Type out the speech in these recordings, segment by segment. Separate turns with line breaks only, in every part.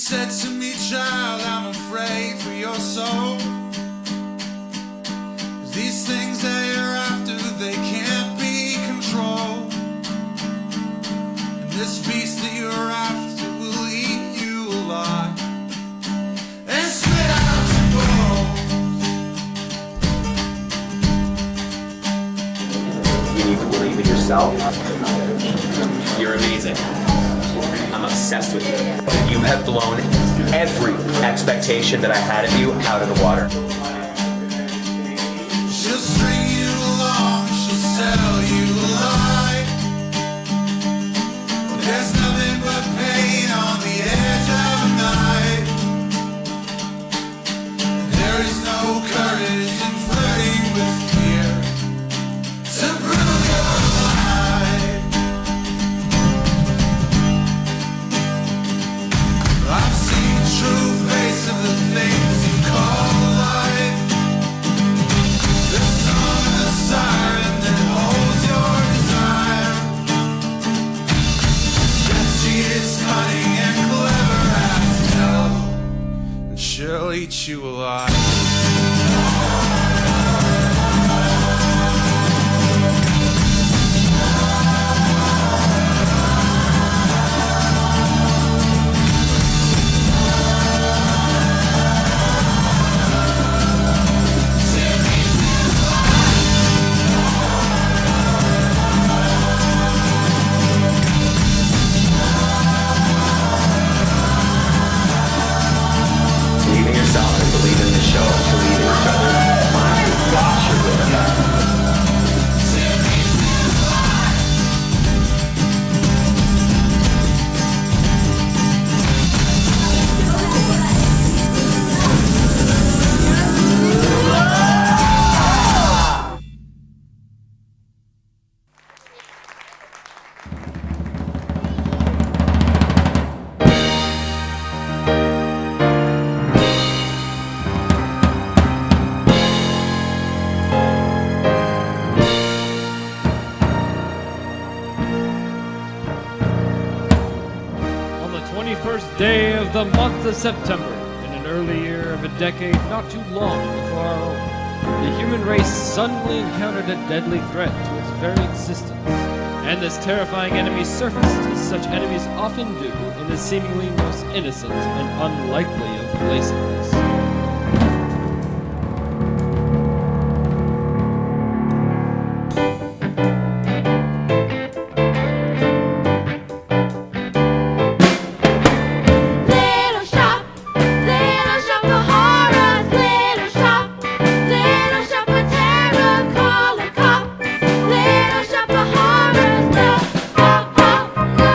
said to me, child, I'm afraid for your soul. These things that you're after, they can't be controlled. And this beast that you're after will eat you alive and spit out your bones.
You need to believe in yourself. You're amazing. I'm obsessed with you. You have blown every expectation that I had of you out of the water.
She'll string you along, she'll sell you a lie. There's nothing but pain on the edge of a night. There is no courage in flirting with fear to prove your life. I've seen the true face of the things you call life. The song and the siren that holds your desire. Yes, she is cunning and clever as hell, and she'll eat you alive.
Believe in yourself and believe in the show. Believe in each other. My gosh, you're good at that.
On the 21st day of the month of September, in an early year of a decade not too long before our own, the human race suddenly encountered a deadly threat to its very existence. And this terrifying enemy surfaced, as such enemies often do, in the seemingly most innocent and unlikely of places.
Little shop of horrors. Little shop of terror. Call a cop. Little shop of horrors. No, oh, oh, no.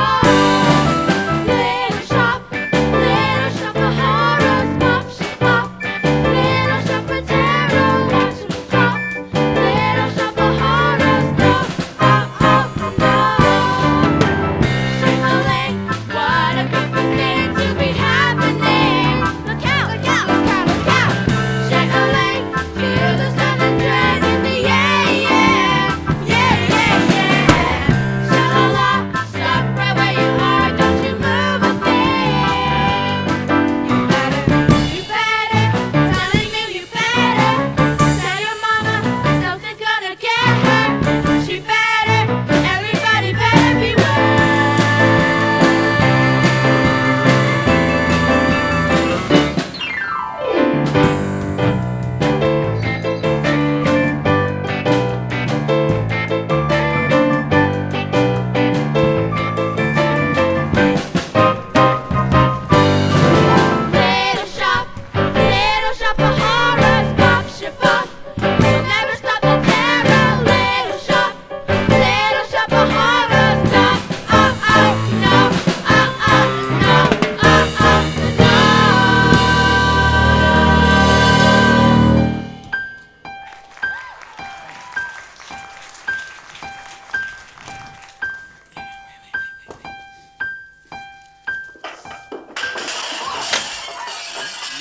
Little shop of horrors. Pop, pop. Little shop of terror. Watch them drop. Little shop of horrors. No, oh, oh, no. Shake-a-lake, what a beautiful thing to be happening. Look out, look out, look out, look out. Shake-a-lake, feel the sun and dread in the air, yeah. Yeah, yeah, yeah. Sha-la-la, stop right where you are, don't you move a thing. You better, telling me you better. Tell your mama something's gonna get her. She better, everybody better beware. Little shop of horrors, pop, ship-up. You'll never stop the terror. Little shop of horrors, no, oh, oh, no, oh, oh, no, oh, oh, no.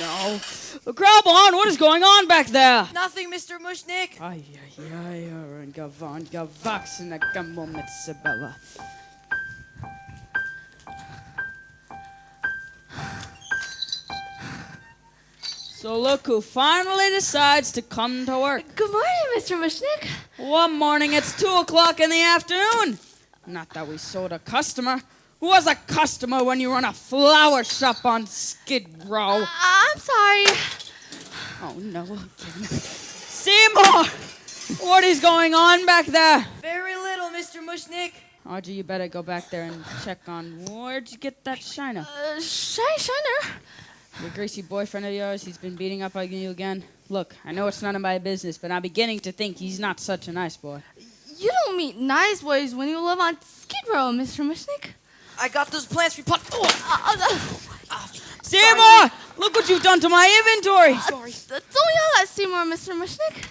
No. Grab on! What is going on back there?
Nothing, Mr. Mushnik.
Ay, gavon, gavaxen, gamomet, Sibella. So look who finally decides to come to work.
Good morning, Mr. Mushnik.
One morning it's 2 o'clock in the afternoon. Not that we sold a customer. Who was a customer when you run a flower shop on Skid Row?
I'm sorry.
Oh, no. Seymour! What is going on back there?
Very little, Mr. Mushnik.
Audrey, you better go back there and check on where'd you get that shiner?
Shiner?
Your greasy boyfriend of yours, he's been beating up on you again. Look, I know it's none of my business, but I'm beginning to think he's not such a nice boy.
You don't meet nice boys when you live on Skid Row, Mr. Mushnik.
I got those plants we put.
Seymour! Look what you've done to my inventory!
Sorry.
Don't yell at Seymour, Mr. Mushnik.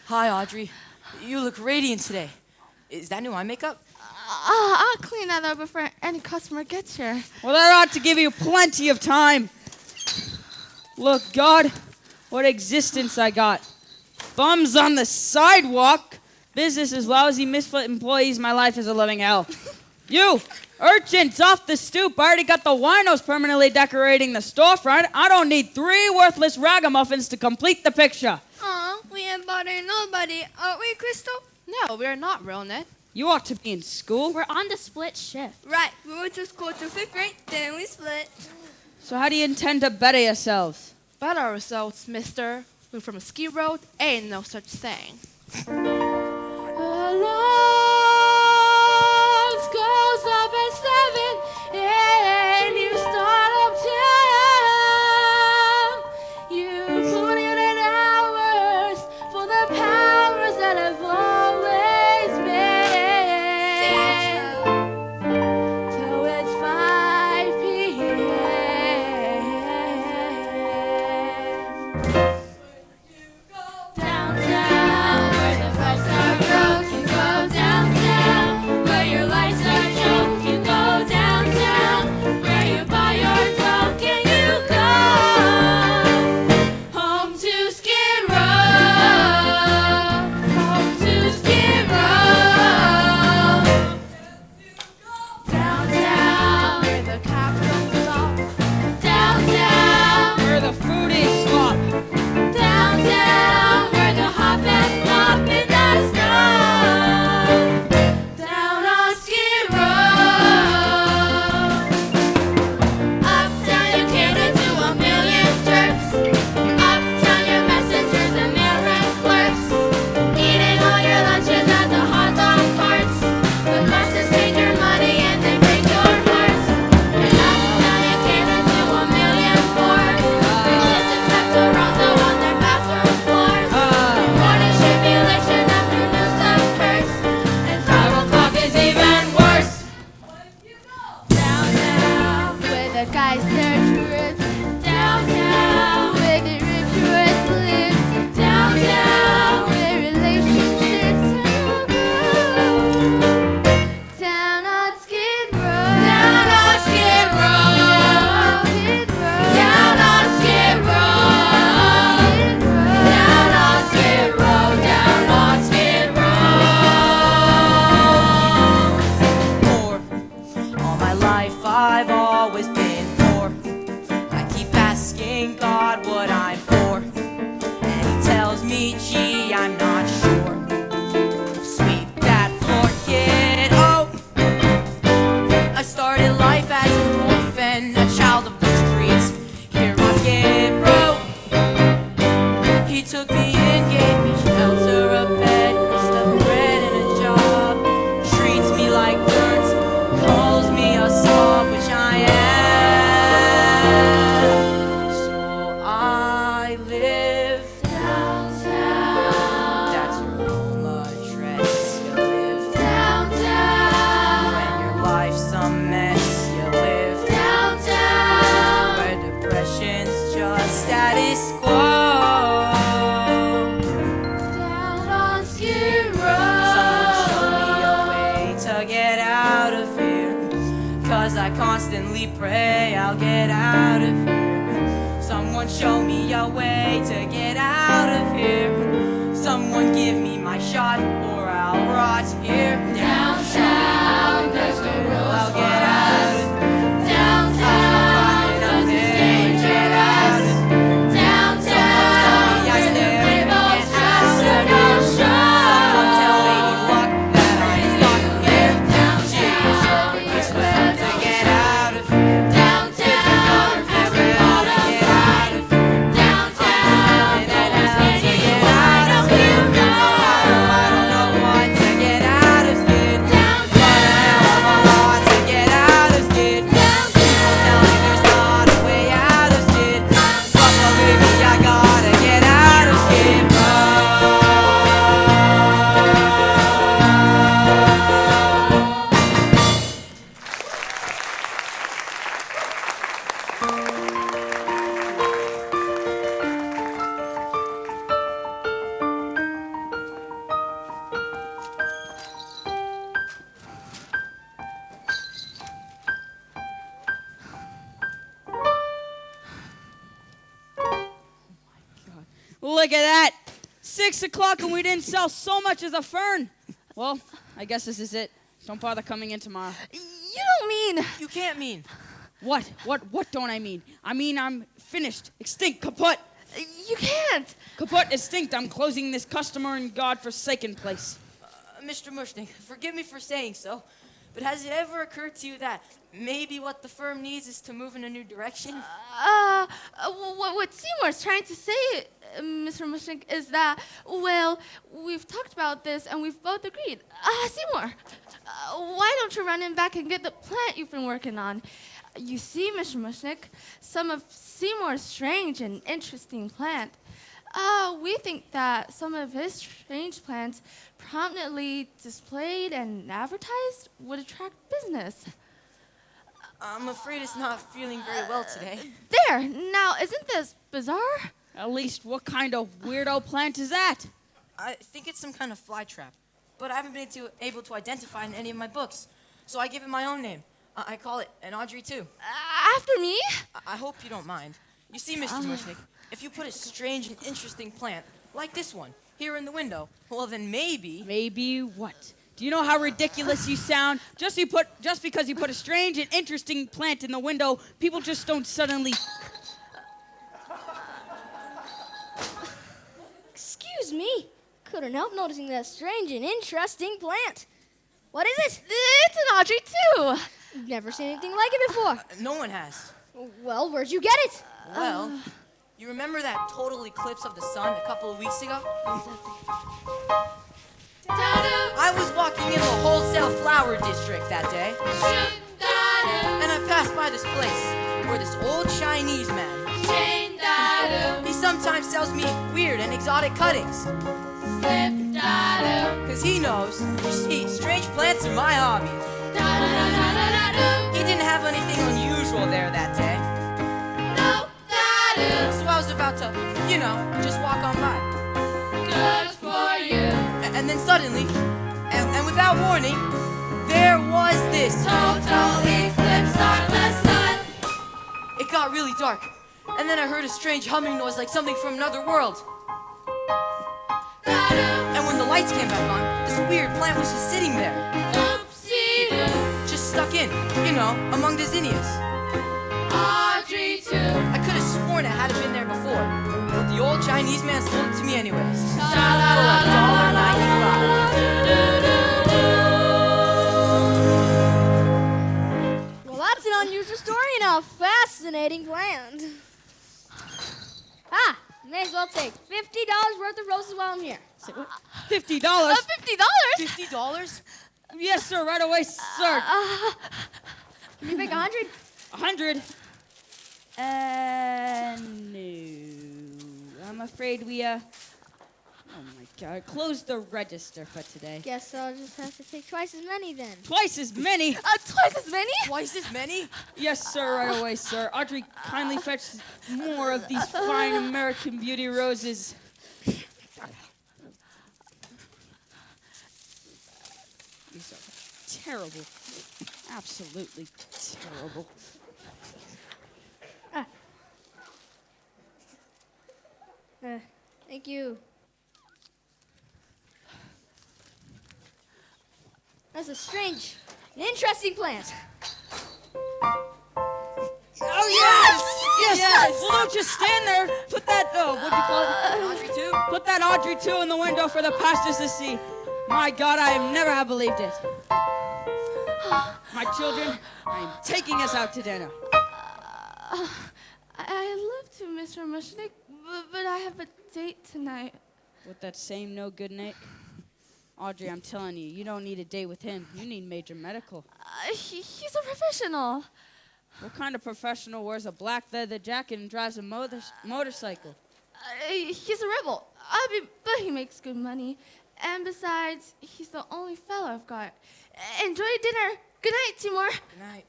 Hi, Audrey. You look radiant today. Is that new eye makeup?
I'll clean that up before any customer gets here.
Well, that ought to give you plenty of time. Look, God, what existence I got. Bums on the sidewalk. Business is lousy, misfit employees. My life is a living hell. You, urchins off the stoop. I already got the winos permanently decorating the storefront. I don't need 3 worthless ragamuffins to complete the picture.
Aw, we ain't bothering nobody, are we, Crystal?
No, we're not, real Ned.
You ought to be in school.
We're on the split shift.
Right, we went to school to 5th grade, then we split.
So how do you intend to better yourselves?
But our results, mister. We're from a ski road, ain't no such thing.
Alarms goes up at 7 and you start uptown. You put in hours for the powers that have always been. Till it's 5 p.m. Downtown, where the fights are broke, you go downtown. Where your lights are choked, you go downtown. Where you buy your token, you go home to Skid Row. Home to Skid Row. Downtown, where the cops don't stop. Downtown,
Where the foodies stop.
downtown, where the hot bags flop in the snow. Down on Skid Row. Uptown, you cater to 1,000,000 jerks. Uptown, your messengers and mail-in clerks. Eating all your lunches at the hot dog carts. The bosses take your money and they break your hearts. And uptown, you cater to 1,000,000 poor. They just accept the Rosa on their bathroom floors. Morning tribulation, afternoons of curse. And 5 o'clock is even worse. Downtown, where the guys their trips. Downtown, where the rich tourists live. Downtown, where relationships are good. Down on Skid Row. Down on Skid Row. Down on Skid Row. Down on Skid Row. Down on Skid Row.
Poor. All my life I've always been poor. I keep asking God what I'm for. And he tells me, gee, I'm not sure. Sweep that floor, kid. Oh, I started life as an orphan, a child of the streets. Here on Skid Row. He took me in, gave me shelter, a bed, some bread and a job. Treats me like dirt, calls me a snob, which I am. So I live downtown. That's your home address. You live
Downtown.
when your life's a mess. You live
Downtown.
where depression's just status quo.
Down on Skid
Someone show me a
Row.
way to get out of here. 'Cause I constantly pray I'll get out of here. Someone show me a way to get out of here. Someone give me my shot or I'll rot here.
Downtown, there's no rules
I'll
for
get out
us.
of here.
Downtown, 'cause it's dangerous.
look at that. 6 o'clock and we didn't sell so much as a fern. Well, I guess this is it. Don't bother coming in tomorrow.
You don't mean.
You can't mean.
What don't I mean? I mean I'm finished. Extinct. Kaput.
You can't.
Kaput. Extinct. I'm closing this customer and godforsaken place.
Mr. Mushnik, forgive me for saying so, but has it ever occurred to you that maybe what the firm needs is to move in a new direction?
What Seymour's trying to say, Mr. Mushnik, is that, well, we've talked about this and we've both agreed. Seymour, why don't you run in back and get the plant you've been working on? You see, Mr. Mushnik, some of Seymour's strange and interesting plant. We think that some of his strange plants prominently displayed and advertised would attract business.
I'm afraid it's not feeling very well today.
There! Now, isn't this bizarre?
At least, what kind of weirdo plant is that?
I think it's some kind of fly trap, but I haven't been able to identify it in any of my books, so I give it my own name. I call it an Audrey II.
After me?
I hope you don't mind. You see, Mr. Mushnik, if you put a strange and interesting plant, like this one, here in the window, well then maybe...
Maybe what? Do you know how ridiculous you sound? Just because you put a strange and interesting plant in the window, people just don't suddenly...
Excuse me. Couldn't help noticing that strange and interesting plant. What is it?
It's an Audrey II.
Never seen anything like it before.
No one has.
Well, where'd you get it?
Well, you remember that total eclipse of the sun a couple of weeks ago? I was walking in the wholesale flower district that day, and I passed by this place where this old Chinese man, he sometimes sells me weird and exotic cuttings. Cause he knows, you see, strange plants are my hobby. He didn't have anything unusual there that day. So I was about to, just walk on by.
Good for you.
And then suddenly, and without warning, there was this
Total eclipse on the sun.
It got really dark, and then I heard a strange humming noise like something from another world. And when the lights came back on, this weird plant was just sitting there.
Oopsie-doo.
Just stuck in, among the zinnias.
Audrey II.
I could have sworn it hadn't been there before, but the old Chinese man sold it to me anyways. For $1.95.
Well, that's an unusual story and a fascinating plant. May as well take $50 worth of roses while I'm here.
Say what? $50?
$50?
$50?
Yes, sir. Right away, sir.
Can you make 100?
100? No. I'm afraid we, oh my God, close the register for today.
Guess I'll just have to take twice as many then.
Twice as many?
Twice as many?
Twice as many?
Yes, sir, right away, sir. Audrey, kindly fetch more of these fine American beauty roses. These are terrible. Absolutely terrible.
Thank you. That's a strange and interesting plant.
Oh, yes! Yes! Well, don't just stand there. Put that, what'd you call it?
Audrey II?
Put that Audrey II in the window for the pastors to see. My God, I never have believed it. My children, I am taking us out to dinner.
I love to, Mr. Mushnik, but I have a date tonight.
With that same no good Nick? Audrey, I'm telling you, you don't need a date with him. You need major medical.
He's a professional.
What kind of professional wears a black leather jacket and drives a motorcycle?
He's a rebel. But he makes good money. And besides, he's the only fellow I've got. Enjoy your dinner. Good night, Seymour.
Good night.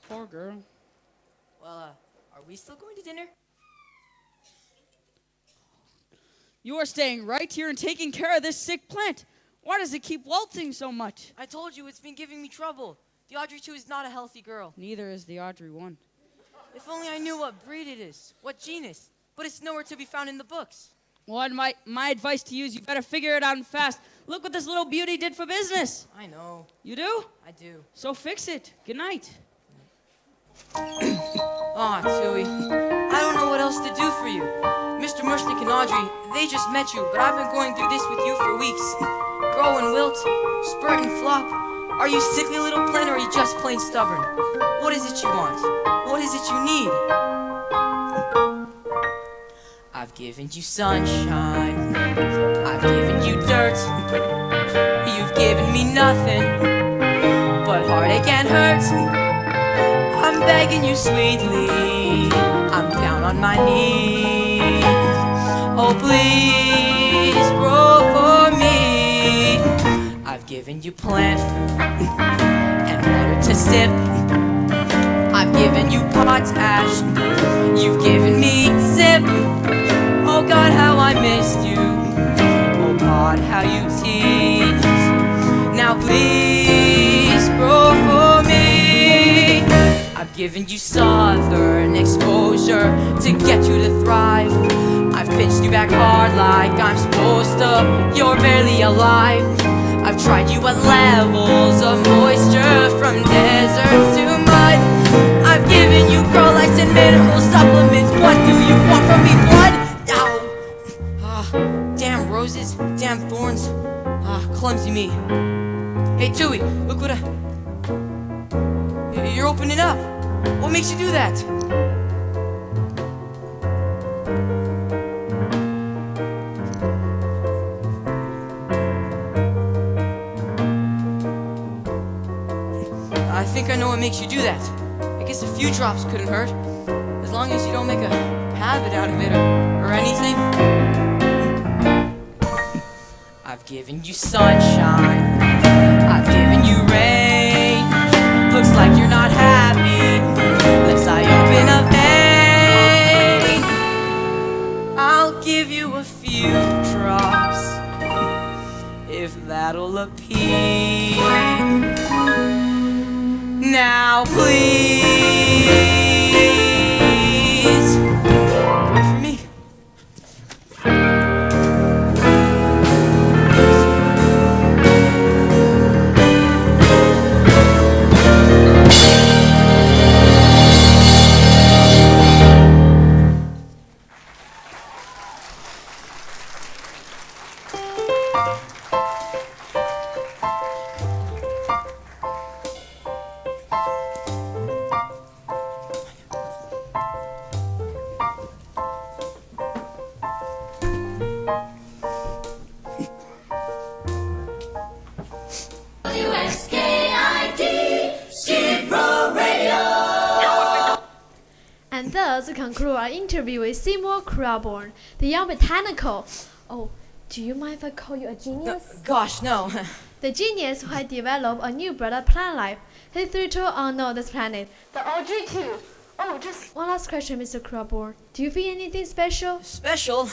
Poor girl.
Well, are we still going to dinner?
You are staying right here and taking care of this sick plant. Why does it keep waltzing so much?
I told you it's been giving me trouble. The Audrey 2 is not a healthy girl.
Neither is the Audrey 1.
If only I knew what breed it is, what genus. But it's nowhere to be found in the books.
Well, my advice to you is you better figure it out fast. Look what this little beauty did for business.
I know.
You do?
I do.
So fix it. Good night.
Aw, Tui. I don't know what else to do for you. Mr. Mushnik and Audrey, they just met you, but I've been going through this with you for weeks. Grow and wilt, spurt and flop. Are you sickly little plant or are you just plain stubborn? What is it you want? What is it you need? I've given you sunshine. I've given you dirt. You've given me nothing but heartache and hurt. I'm begging you sweetly. I'm down on my knees. Oh, please grow for me. I've given you plant food and water to sip. I've given you potash. You've given me zip. Oh God, how I missed you. Oh God, how you tease. Now please grow for me. I've given you southern exposure to get you to thrive. I've pinched you back hard like I'm supposed to. You're barely alive. I've tried you at levels of moisture from desert to mud. I've given you girl lights and mineral supplements. What do you want from me, blood? Damn roses, damn thorns. Clumsy me. Hey, Tui, look what you're opening up. What makes you do that? I think I know what makes you do that. I guess a few drops couldn't hurt, as long as you don't make a habit out of it or anything. I've given you sunshine. I've given you rain. Looks like you're not happy. Lips I open up vein. I'll give you a few drops if that'll appease. Now please wait for me.
And thus we conclude our interview with Seymour Crowborn, the young botanical. Oh, do you mind if I call you a genius?
Gosh, no.
The genius who had developed a new breed of plant life, hitherto unknown on this planet, the Audrey 2. Oh, just one last question, Mr. Crowborn. Do you feel anything special?
Special?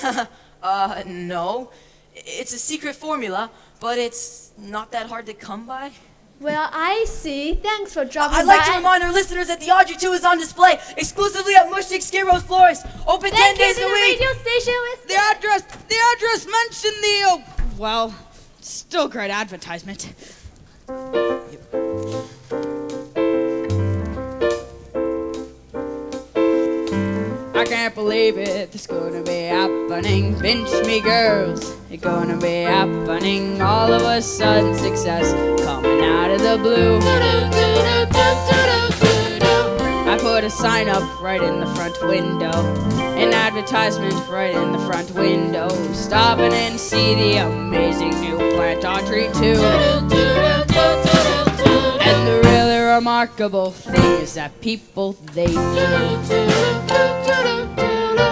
No. It's a secret formula, but it's not that hard to come by.
Well, I see. Thanks for dropping
I'd like
by.
to remind our listeners that the Audrey 2 is on display exclusively at Mushnik Skid Row's Florist. Open 10 days a week.
Radio station with
The address mentioned the, well, still great advertisement. I can't believe it, it's gonna be happening. Pinch me girls, it's gonna be happening. All of a sudden success coming out of the blue. I put a sign up right in the front window, an advertisement right in the front window. Stop in and see the amazing new plant Audrey 2. And the really remarkable thing is that people, they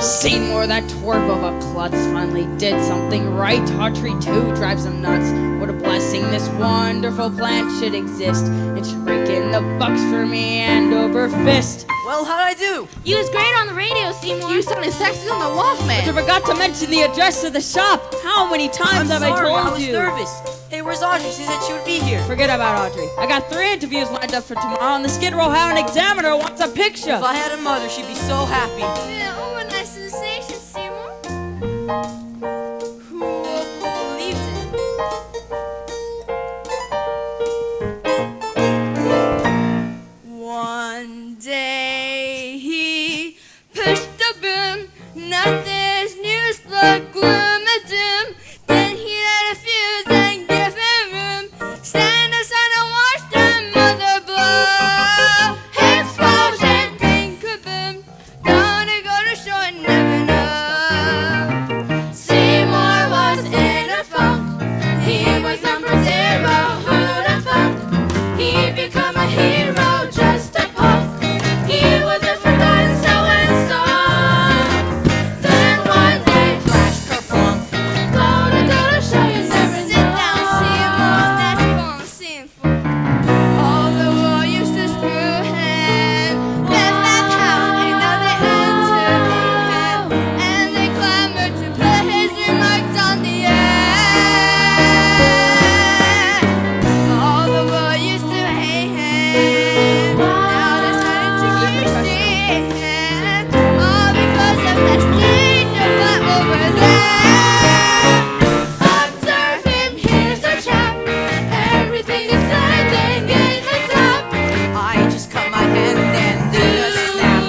Seymour, that twerp of a klutz, finally did something right. Audrey 2 drives him nuts. What a blessing this wonderful plant should exist. It should rake in the bucks for me hand over fist.
Well, how'd I do?
You was great on the radio, Seymour.
You sounded sexy on the Walkman.
You forgot to mention the address of the shop. How many times have I told
I was
you?
nervous. Hey, where's Audrey? She said she would be here.
Forget about Audrey. I got 3 interviews lined up for tomorrow, and the Skid Row Hound Examiner wants a picture.
If I had a mother, she'd be so happy.
Yeah, oh, a nice sensation, Seymour. Who believes it? One day he pushed the boom. Nothing's news but gloom and doom. Then he lit a fuse and gave him room. Stand aside and watch the mother blow. Explosion, bing, kaboom. Gonna go to show and never know. Seymour was in a funk. He was number 0. Who'd have thought he'd become a hero, just a punk. He was a forgotten so-and-so. Then one day, flash kerplunk. Gonna show you never sit down, Seymour. That's gonna seem for all the world used to screw him. Left that house, they know they interviewed him, and they clamored to put his remarks on the air. All the world used to hate him. Now they're starting to appreciate him. All because of that stage of that over there. Observe him, here's a chap. Everything is standing in the top.
I just cut my hand and did a snap.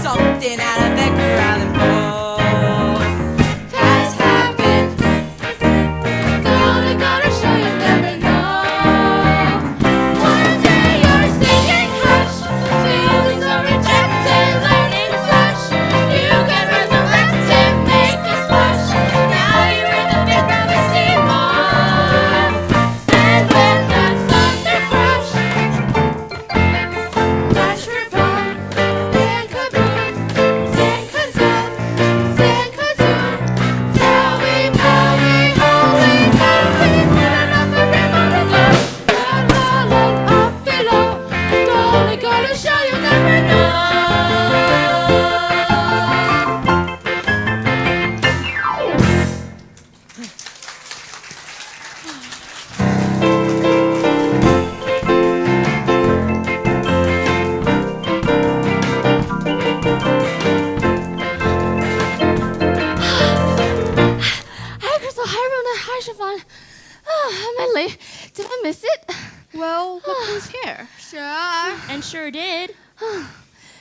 Something out of Edgar Allan Poe.
Has happened. Gonna show you never know. One day you're singing hush. Feelings are rejected, learning flash. You get resurrected, make a splash. Now you're in the big room with Seymour. And when the thunder crash, flash report, then kaboom, then kazoom, then kazoom. Zowie, powie, holy, holy, put another rim on the globe. Down, rolling up below. Gonna show you never know. Hi, Crystal. Hi, Rona. Hi, Siobhan. Am I late? Did I miss it?
Well, look who's here.
Sure.
And sure did.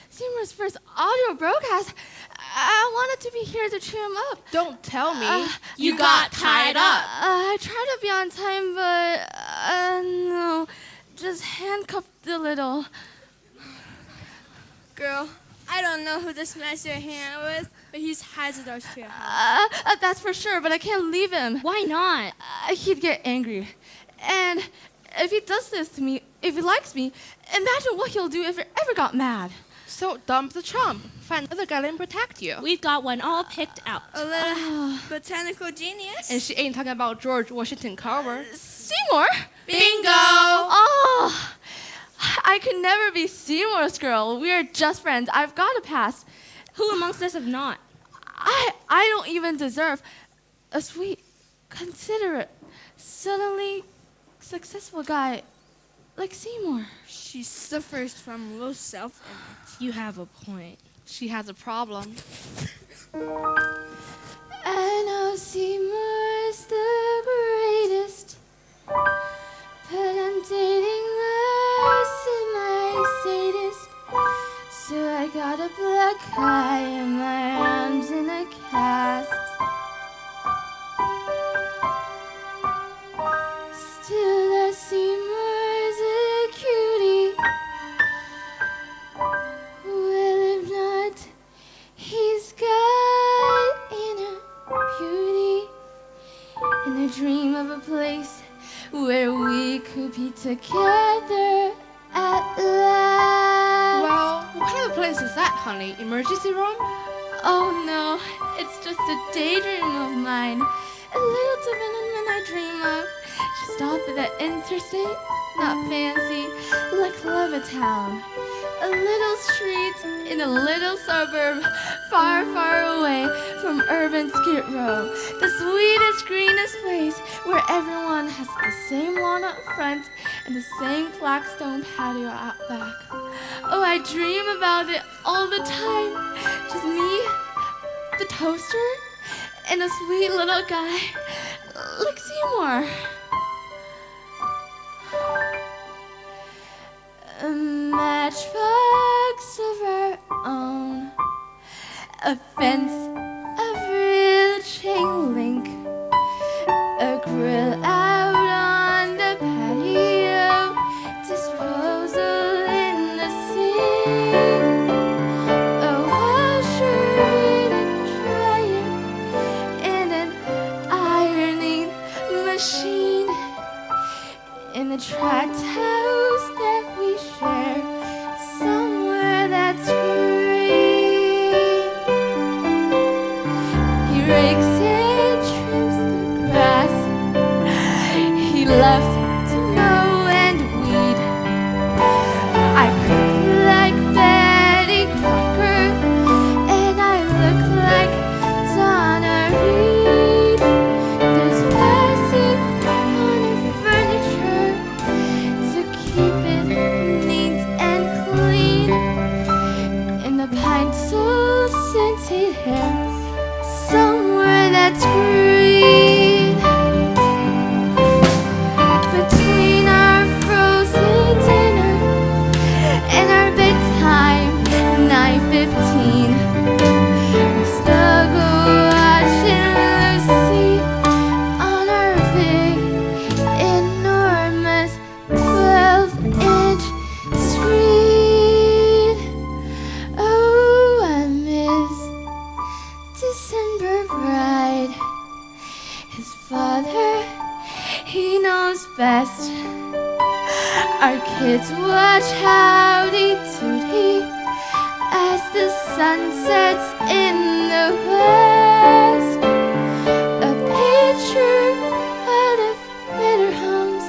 Seymour's first audio broadcast. I wanted to be here to cheer him up.
Don't tell me.
You got tied up. I tried to be on time, but no, just handcuffed a little.
Girl, I don't know who this mess you're hanging with, but he's hazardous to your
That's for sure, but I can't leave him.
Why not?
He'd get angry. And if he does this to me, if he likes me, imagine what he'll do if he ever got mad.
So dump the chump. Find another guy and protect you.
We've got one all picked out.
A little botanical genius.
And she ain't talking about George Washington Carver.
Seymour?
Bingo!
Oh, I could never be Seymour's girl. We are just friends. I've got a past.
Who amongst us have not?
I don't even deserve a sweet, considerate, suddenly successful guy like Seymour.
She suffers from low self-image.
You have a point.
She has a problem.
I know Seymour's the greatest, but I'm dating the semi-sadist. So I got a black eye and my arms in a cast. Still that Seymour's a cutie. Well, if not, he's got inner beauty and a dream of a place where we could be together at last.
Well, what kind of place is that, honey? Emergency room?
Oh no, it's just a daydream of mine. A little development I dream of. Stop at the interstate, not fancy, like like Levittown, a little street in a little suburb far, far away from urban Skid Row. The sweetest, greenest place where everyone has the same lawn up front and the same flagstone patio out back. Oh, I dream about it all the time. Just me, the toaster, and a sweet little guy like Seymour. A matchbox of our own, a fence of real chain link, a grill out on the patio, disposal in the sink, a washer and a dryer, and an ironing machine, in a tract house that we share somewhere that's green. He rakes and trims the grass. He loves to mow and weed. I cook like Betty Crocker, and I look like Donna Reed. There's plastic on the furniture to keep it neat and clean. In the pine sol scented hair, somewhere that's green. Between our frozen dinner and our bedtime, 9:15, we snuggle watching Lucy on our big, enormous 12-inch screen. Oh, I miss December bride. His father, he knows best. Our kids watch Howdy Doody as the sun sets in the west. A picture out of Better Homes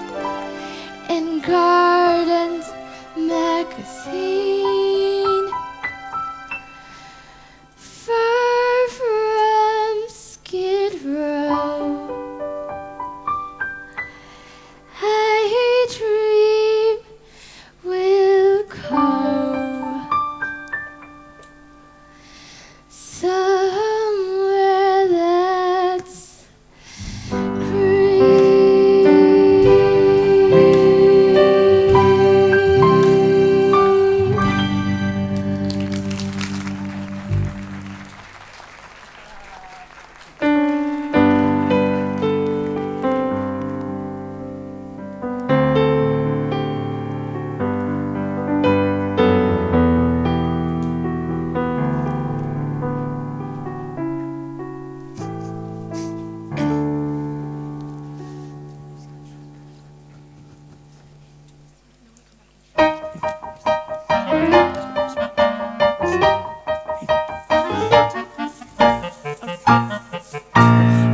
and Gardens magazine. Far from Skid Row, I dream we'll go somewhere that's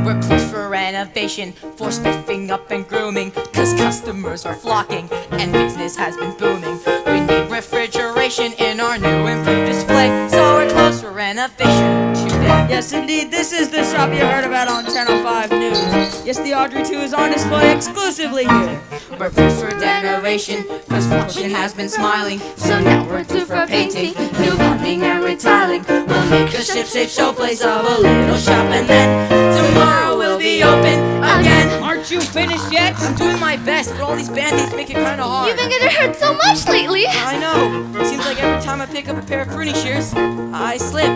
We're closed for renovation, for spiffing up and grooming, cause customers are flocking and business has been booming. We need refrigeration in our new improved display, so we're closed for renovation today.
Yes, indeed, this is the shop you heard about on Channel 5 News. Yes, the Audrey 2 is on display exclusively here.
We're closed for renovation, cause fortune has been smiling, so now we're due for painting, new plumbing and retiling. We'll make a ship-shape showplace of a little shop, and then tomorrow we'll be open again.
Aren't you finished yet?
I'm doing my best, but all these band-aids make it kinda hard.
You've been getting hurt so much lately.
I know. Seems like every time I pick up a pair of pruning shears, I slip.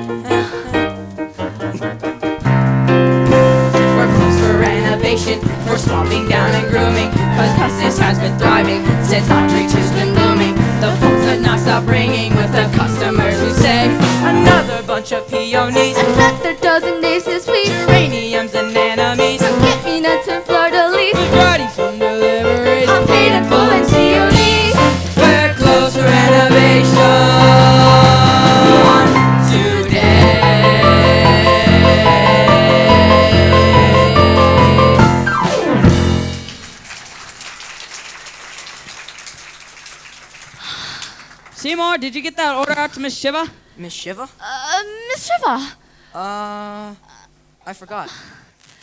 We're closed for renovation, we're swapping down and grooming, cause business has been thriving since Audrey 2's been booming. The phones have not stopped ringing with the customers who say, another bunch of peonies,
Another dozen days this week.
geraniums and anemones.
Get me nuts and fleur-de-lis.
Ready for delivery.
I'm paid in full and COD.
We're closed for renovation today.
Seymour, did you get that order out to Miss Shiva?
Miss Shiva?
Miss Shiva.
I forgot.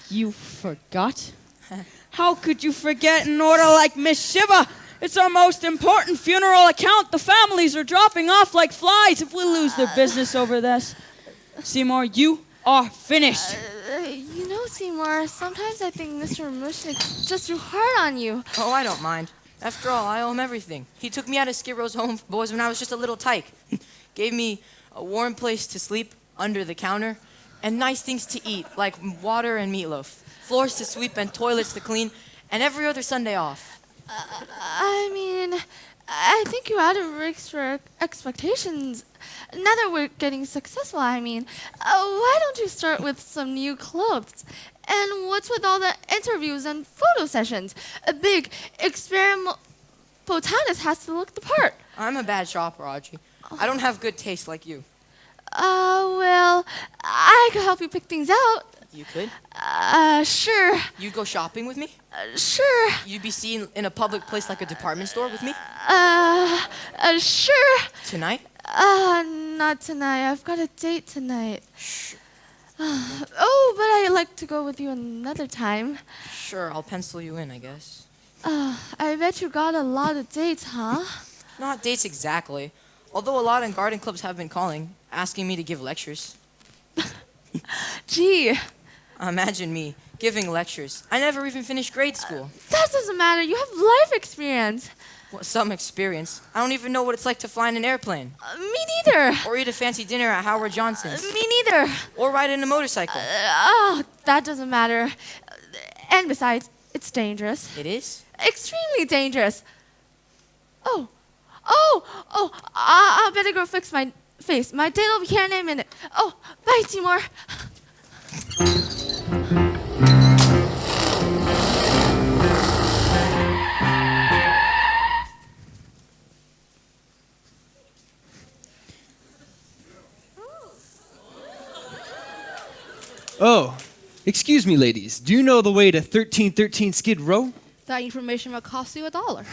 You forgot? How could you forget an order like Miss Shiva? It's our most important funeral account. The families are dropping off like flies if we lose their business over this. Seymour, you are finished.
You know, Seymour, sometimes I think Mr. Mushnik's just too hard on you.
Oh, I don't mind. After all, I owe him everything. He took me out of Skid Row's home for boys when I was just a little tyke. Gave me a warm place to sleep under the counter and nice things to eat like water and meatloaf, floors to sweep and toilets to clean, and every other Sunday off.
I mean, I think you had extra expectations. Now that we're getting successful, I mean, why don't you start with some new clothes? And what's with all the interviews and photo sessions? A big experiment botanist has to look the part.
I'm a bad shopper, Audrey. I don't have good taste like you.
Well, I could help you pick things out.
You could?
Sure.
You'd go shopping with me?
Sure.
You'd be seen in a public place like a department store with me?
Sure.
Tonight?
Not tonight. I've got a date tonight. Oh, but I'd like to go with you another time.
Sure, I'll pencil you in, I guess.
I bet you got a lot of dates, huh?
Not dates exactly. Although a lot in garden clubs have been calling, asking me to give lectures.
Gee.
Imagine me giving lectures. I never even finished grade school.
That doesn't matter. You have life experience.
Well, some experience. I don't even know what it's like to fly in an airplane.
Me neither.
Or eat a fancy dinner at Howard Johnson's.
Me neither.
Or ride in a motorcycle.
That doesn't matter. And besides, it's dangerous.
It is?
Extremely dangerous. I better go fix my face. My date will be here in a minute. Oh, bye, Seymour.
Oh, excuse me, ladies. Do you know the way to 1313 Skid Row?
That information will cost you $1.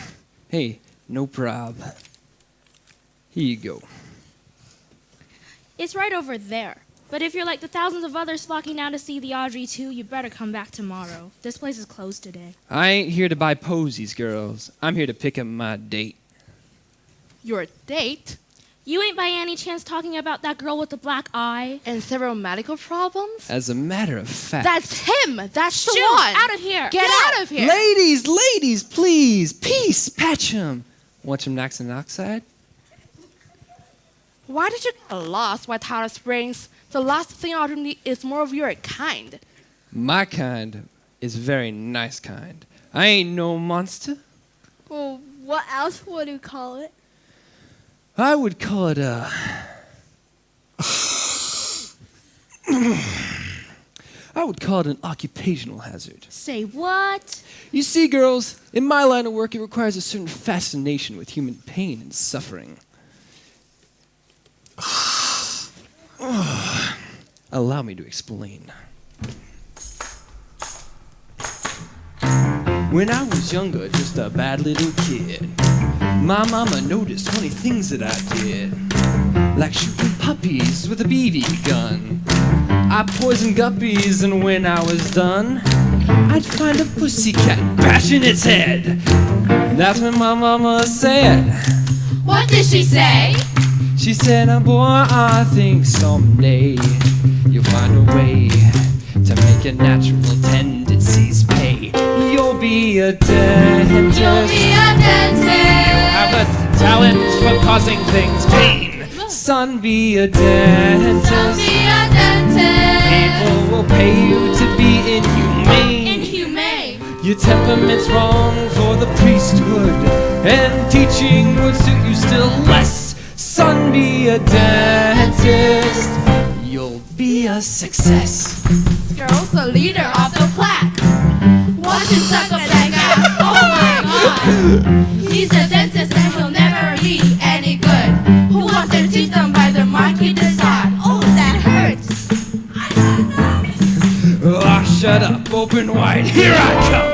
Hey, no prob. Here you go.
It's right over there. But if you're like the thousands of others flocking down to see the Audrey II, you better come back tomorrow. This place is closed today.
I ain't here to buy posies, girls. I'm here to pick up my date.
Your date?
You ain't by any chance talking about that girl with the black eye?
And several medical problems?
As a matter of fact...
That's him! That's the
Shoo,
one!
out of here!
Get out of here!
Ladies, please! Peace! Patch him! Want some Naxon oxide?
Why did you get lost by Tyler Springs? The last thing I need is more of your kind.
My kind is very nice kind. I ain't no monster.
Well, what else would you call it?
I would call it a... I would call it an occupational hazard.
Say what?
You see, girls, in my line of work, it requires a certain fascination with human pain and suffering. Allow me to explain. When I was younger, just a bad little kid, my mama noticed funny things that I did, like shooting puppies with a BB gun. I poisoned guppies, and when I was done, I'd find a pussycat bashing its head. That's when my mama said,
What did she say?
She said, oh boy, I think someday you'll find a way to make your natural tendencies pay. You'll be a dentist.
You'll be a dentist.
Have a talent for causing things pain. Son, be a dentist.
Son, be a dentist.
People will pay you to be inhumane.
Inhumane.
Your temperament's wrong for the priesthood, and teaching would suit you still less. Son, be a dentist. You'll be a success.
Girl's the leader of the plaque. Watch him suck up that ass. Oh my god. He's a dentist and he'll never be any good. Who wants their teeth done by the marquis de Sade? Oh, that hurts.
Oh, shut up, open wide, here I come.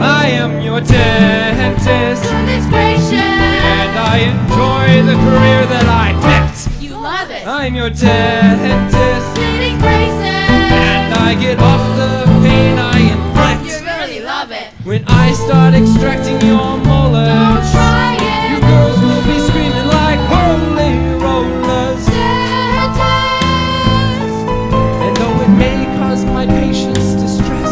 I am your dentist,
Goodness gracious.
and I enjoy the career that I picked.
You love it.
I'm your dentist,
Splitting braces.
and I get off the pain I inflict.
You really love it.
When I start extracting your molars,
Don't try it.
you girls will be screaming like holy rollers. And though it may cause my patients distress,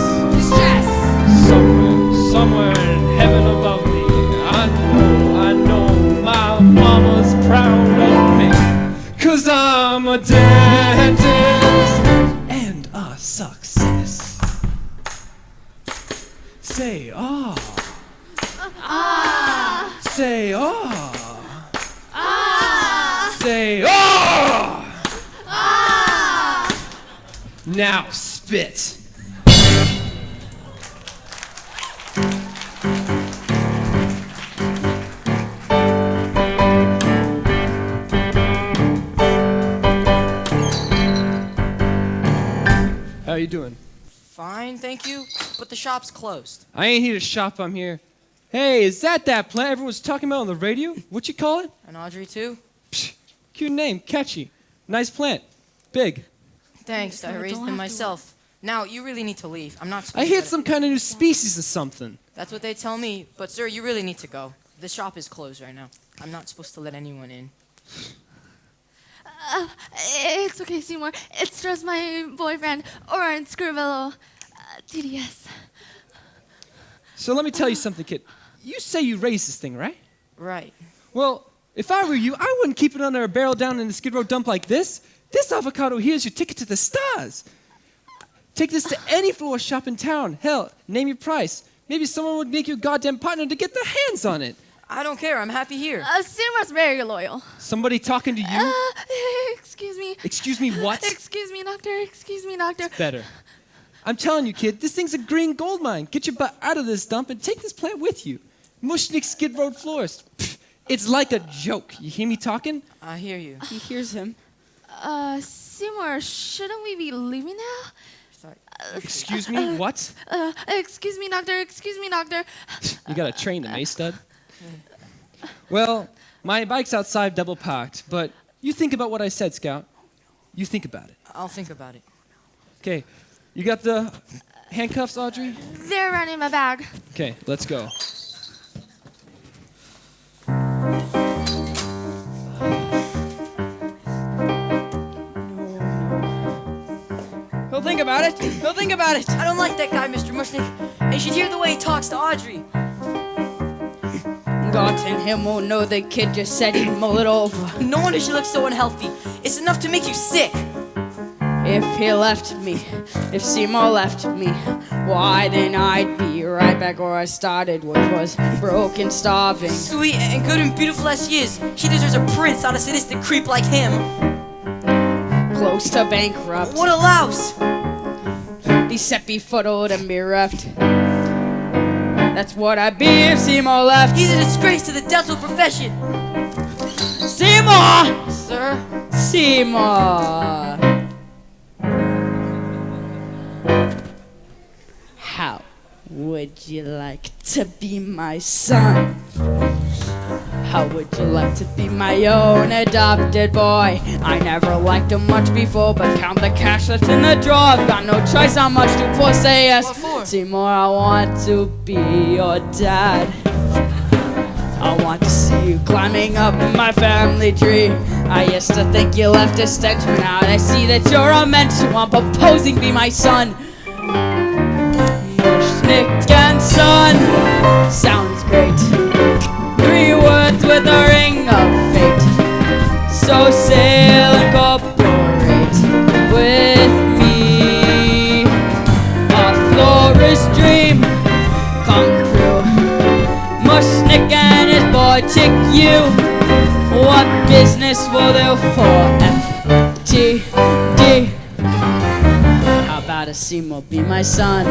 somewhere in heaven above me, I know my mama's proud of me. 'Cause I'm a dentist and a success. Say ah. Say ah. Say ah. Now spit. How you doing?
Fine, thank you, but the shop's closed.
I ain't here to shop, I'm here. Hey, is that plant everyone's talking about on the radio? What you call it?
And Audrey too?
Psh, cute name, catchy. Nice plant. Big.
Thanks, I raised them myself. Now, you really need to leave. I'm not supposed
I
to
hit
let it-
some kind of new species or something.
That's what they tell me, but sir, you really need to go. The shop is closed right now. I'm not supposed to let anyone in.
It's okay, Seymour. It's just my boyfriend, Orange Scribello. TDS.
So let me tell you something, kid. You say you raised this thing, right?
Right.
Well, if I were you, I wouldn't keep it under a barrel down in the Skid Row dump like this. This avocado here is your ticket to the stars. Take this to any floor shop in town. Hell, name your price. Maybe someone would make you a goddamn partner to get their hands on it.
I don't care, I'm happy here.
Seymour's very loyal.
Somebody talking to you?
Excuse me.
Excuse me, what?
Excuse me, doctor. Excuse me, doctor.
Better. I'm telling you, kid, this thing's a green gold mine. Get your butt out of this dump and take this plant with you. Mushnik Skid Road florist. Pfft, it's like a joke. You hear me talking?
I hear you.
He hears him.
Seymour, shouldn't we be leaving now?
Sorry.
Excuse me, what?
Excuse me, doctor. Excuse me, doctor.
You got a train to me, stud? Well, my bike's outside double parked, but you think about what I said, Scout. You think about it.
I'll think about it.
Okay, you got the handcuffs, Audrey?
They're right in my bag.
Okay, let's go.
He'll think about it. He'll think about it.
I don't like that guy, Mr. Mushnik. And you should hear the way he talks to Audrey.
God and him won't know the kid just said he'd mull it over.
No wonder she looks so unhealthy. It's enough to make you sick.
If he left me, if Seymour left me, why then I'd be right back where I started, which was broke and starving.
Sweet and good and beautiful as she is, she deserves a prince, not a sadistic creep like him.
Close to bankrupt.
What a louse!
Be set befuddled and bereft. That's what I'd be if Seymour left.
He's a disgrace to the dental profession.
Seymour!
Sir?
Seymour! How would you like to be my son? How would you like to be my own adopted boy? I never liked him much before, but count the cash that's in the drawer. I've got no choice, how much to pour, say yes.
What for?
Seymour, I want to be your dad. I want to see you climbing up my family tree. I used to think you left a stench, but now I see that you're a mensch. I'm proposing be my son. Mushnik and Son sounds great. 3 words with a ring of fate. So sail and cooperate with me. A florist dream come true. Mushnik and his boy chick you. What business will do for FTD? How about a Seymour be my son?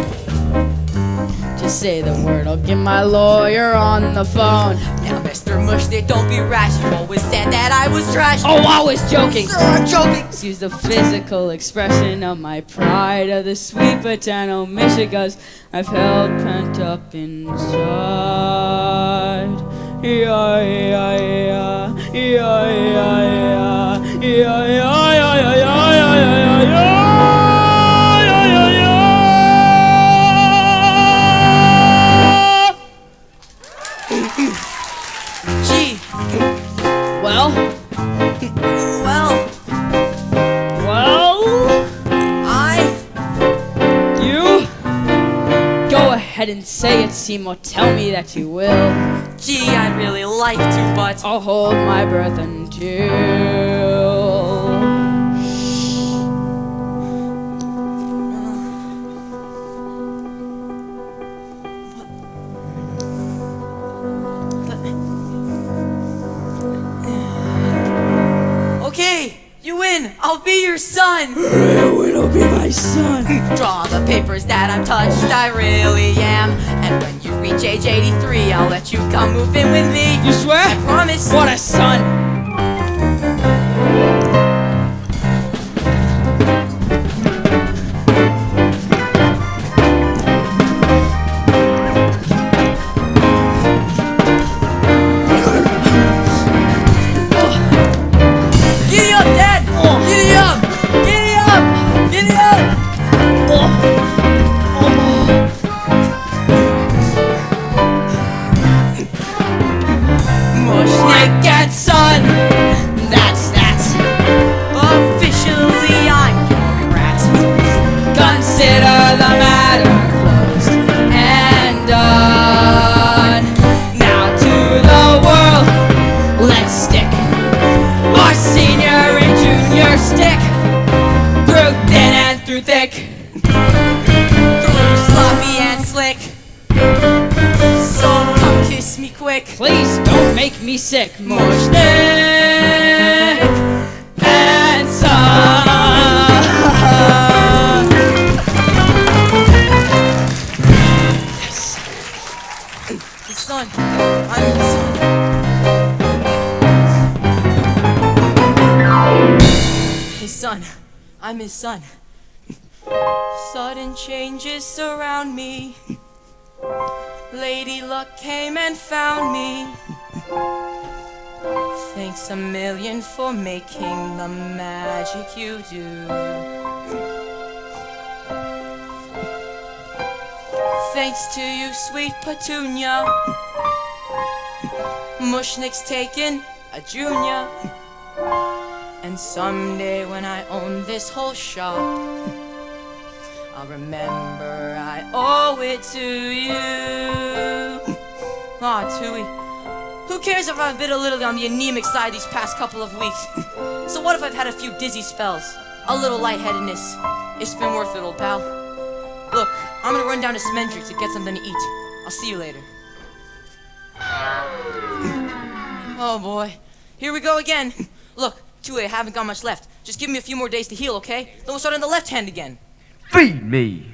Just say the word, I'll get my lawyer on the phone.
Now, Mr. Mushnik, don't be rash. You always said that I was trash.
Oh, I was joking.
Sir, I'm joking.
Excuse the physical expression of my pride of the sweet paternal Michigas I've held pent up inside. Yeah, yeah, yeah, yeah, Well? You? Go ahead and say it, Seymour. Tell me that you will.
Gee, I'd really like to, but
I'll hold my breath until...
Okay, you win. I'll be your son.
It'll be my son.
Draw the papers that I'm touched, I really am. And when you reach age 83, I'll let you come move in with me.
You swear?
I promise.
What a son.
Giddy up, Dad! Giddy up! Giddy up! Giddy up!
Mushnik and Son. That's that.
Officially, I'm your rat.
Consider the matter closed and done. Now to the world, let's stick our senior and junior stick through thin and through thick.
Through sloppy and slick. So come kiss me quick.
Please don't make me sick. Mushnik and Son.
His son. I'm his son. His son. I'm his son. Sudden changes surround me. Lady Luck came and found me. Thanks a million for making the magic you do. Thanks to you, sweet Petunia. Mushnik's taken a junior. And someday when I own this whole shop, I'll remember I owe it to you. Aw, Tui, who cares if I've been a little on the anemic side these past couple of weeks? So what if I've had a few dizzy spells, a little lightheadedness? It's been worth it, old pal. Look, I'm gonna run down to Smendrick's to get something to eat. I'll see you later. Oh boy, here we go again. Look, Tui, I haven't got much left. Just give me a few more days to heal, okay? Then we'll start on the left hand again.
Feed me!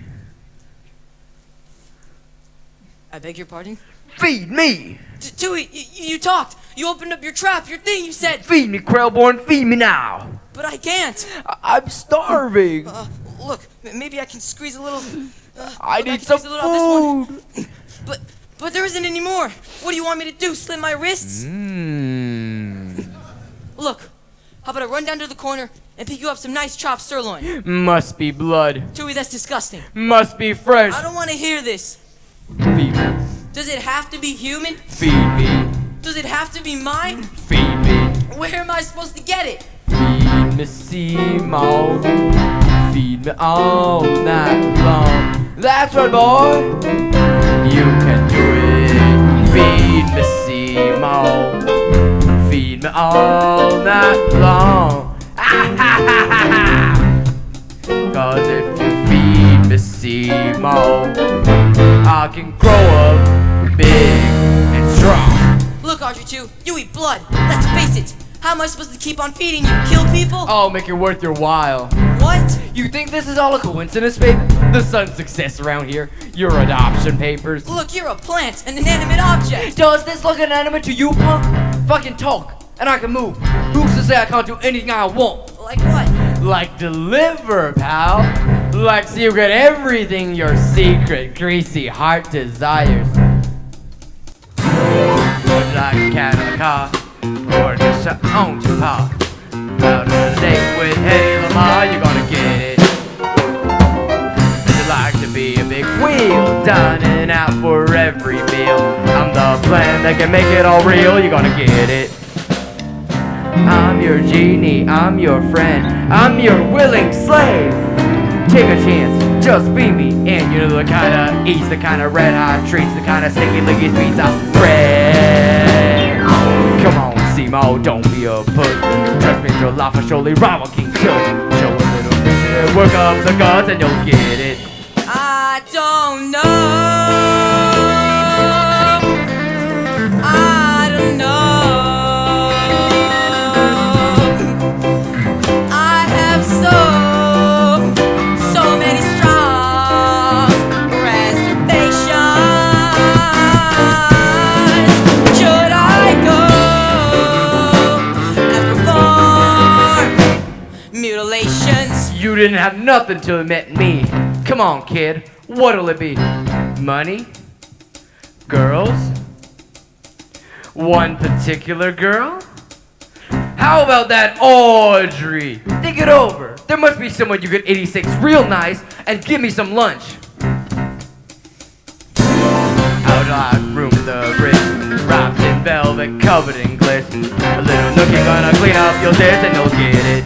I beg your pardon?
Feed me!
Tui, you talked. You opened up your trap, your thing, you said.
Feed me, Krellborn, feed me now!
But I can't.
I'm starving!
Look, maybe I can squeeze a little.
I need
squeeze
some
a little out
food!
this one. But there isn't any more. What do you want me to do? Slit my wrists? Look, how about I run down to the corner and pick you up some nice chopped sirloin?
Must be blood.
Tui, that's disgusting.
Must be fresh.
I don't want to hear this.
Feed me.
Does it have to be human?
Feed me.
Does it have to be mine?
Feed me.
Where am I supposed to get it?
Feed me, Seymour. Feed me all night long. That's right, boy. You can do it. Feed me, Seymour. Feed me all night long. Cause if you feed me, Seymour, I can grow up big and strong.
Look, RG2, you eat blood. Let's face it. How am I supposed to keep on feeding you? Kill people?
I'll make it worth your while.
What?
You think this is all a coincidence, babe? The son's success around here. Your adoption papers.
Look, you're a plant, an inanimate object.
Does this look inanimate to you, punk? Fucking talk, and I can move. Who's to say I can't do anything I want?
Like what?
Like deliver, pal. Like so you get everything your secret, greasy heart desires. Would like a cat or a car, or just your own paw. Out on a date with Hey Lamar, you're gonna get it. Would you like to be a big wheel, dining out for every meal? I'm the plan that can make it all real, you're gonna get it. I'm your genie, I'm your friend, I'm your willing slave. Take a chance, just be me. And you're the kind of eats, the kind of red hot treats, the kind of sticky licky sweets I bread. Come on, Seymour, don't be a puss. Trust me, your life will surely rival King Tut. Show a little vision, work up the guts and you'll get it.
I don't know. I don't know. I have so many strong reservations. Should I go and perform mutilations?
You didn't have nothing till you met me. Come on, kid. What'll it be? Money? Girls? One particular girl? How about that Audrey? Think it over. There must be someone you could 86 real nice and give me some lunch. Outside room to the bridge, wrapped in velvet, covered in glitz. A little nookie gonna clean up your dish and you'll get it.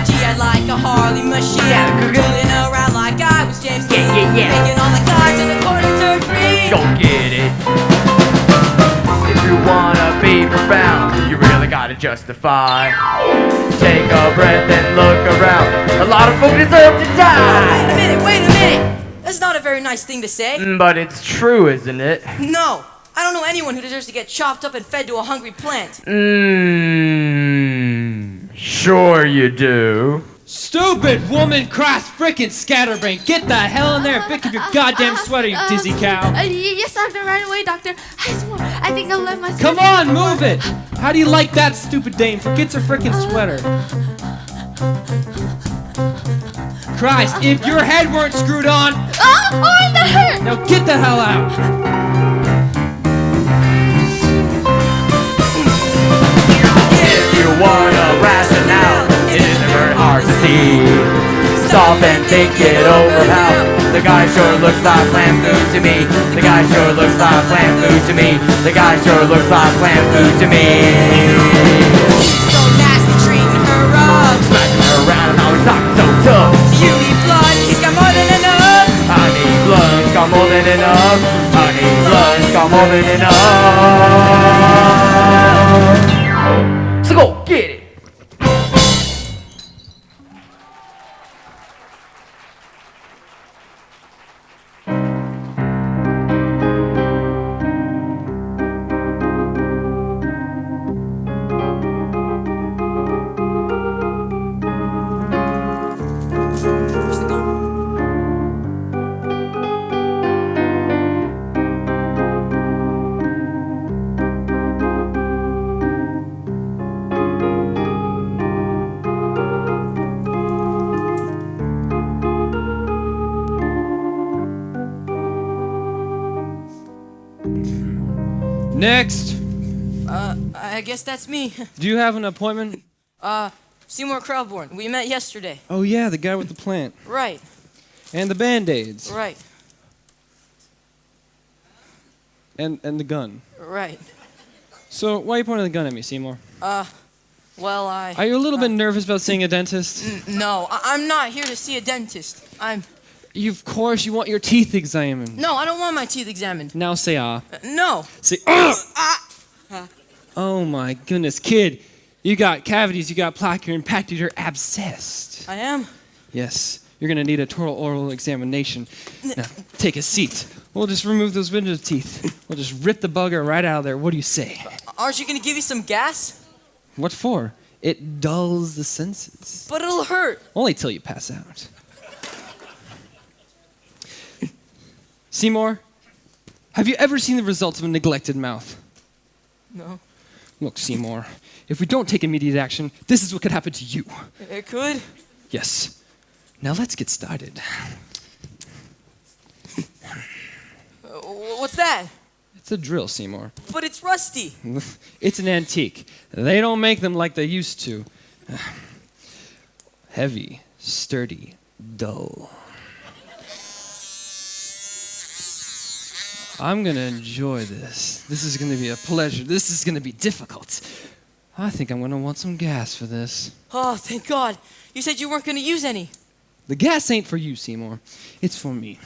Gee, I'd like a Harley machine,
Yeah, cook it.
rolling around like I was James Dean,
Yeah.
making all the cards in the corner turn green.
Go get it. If you wanna be profound, you really gotta justify. Take a breath and look around. A lot of folk deserve to die.
Wait a minute. That's not a very nice thing to say.
But it's true, isn't it?
No, I don't know anyone who deserves to get chopped up and fed to a hungry plant.
Sure you do.
Stupid woman, cross frickin' scatterbrain. Get the hell in there and pick up your goddamn sweater, you dizzy cow.
Yes, doctor, right away, doctor. I think I'll let myself.
Come on, move it. How do you like that, stupid dame? Forgets her frickin' sweater. Christ, if your head weren't screwed on.
Oh, that hurt.
Now get the hell out.
If you want a rationale, it isn't very hard to see. Stop and think it over how the guy sure looks like plant food to me. The guy sure looks like plant food to me. The guy sure looks like plant food to me.
So nasty treating her up,
Smacking her around and always talking so tough.
you need blood, he's got more than enough.
I need blood, it's got more than enough. I need blood, it's got more than enough. So go get it.
Where's the gun?
Next.
I guess that's me.
Do you have an appointment?
Seymour Crowborn. We met yesterday.
Oh yeah, the guy with the plant.
Right,
And the band-aids.
right,
And the gun.
right.
So why are you pointing the gun at me, Seymour?
Well,
Are you a little bit nervous about seeing a dentist?
No, I'm not here to see a dentist.
Of course, you want your teeth examined.
No, I don't want my teeth examined.
Now say ah.
No.
Say Oh my goodness, kid. You got cavities, you got plaque, you're impacted, you're abscessed.
I am?
Yes, you're gonna need a total oral examination. Now, take a seat. We'll just remove those window teeth. We'll just rip the bugger right out of there. What do you say?
Aren't you gonna give me some gas?
What for? It dulls the senses.
But it'll hurt.
Only till you pass out. Seymour, have you ever seen the results of a neglected mouth?
No.
Look, Seymour, if we don't take immediate action, this is what could happen to you.
It could?
Yes. Now let's get started.
What's that?
It's a drill, Seymour.
But it's rusty.
It's an antique. They don't make them like they used to. Heavy, sturdy, dull. I'm gonna enjoy this. This is gonna be a pleasure. This is gonna be difficult. I think I'm gonna want some gas for this.
Oh, thank God. You said you weren't going to use any.
The gas ain't for you, Seymour. It's for me.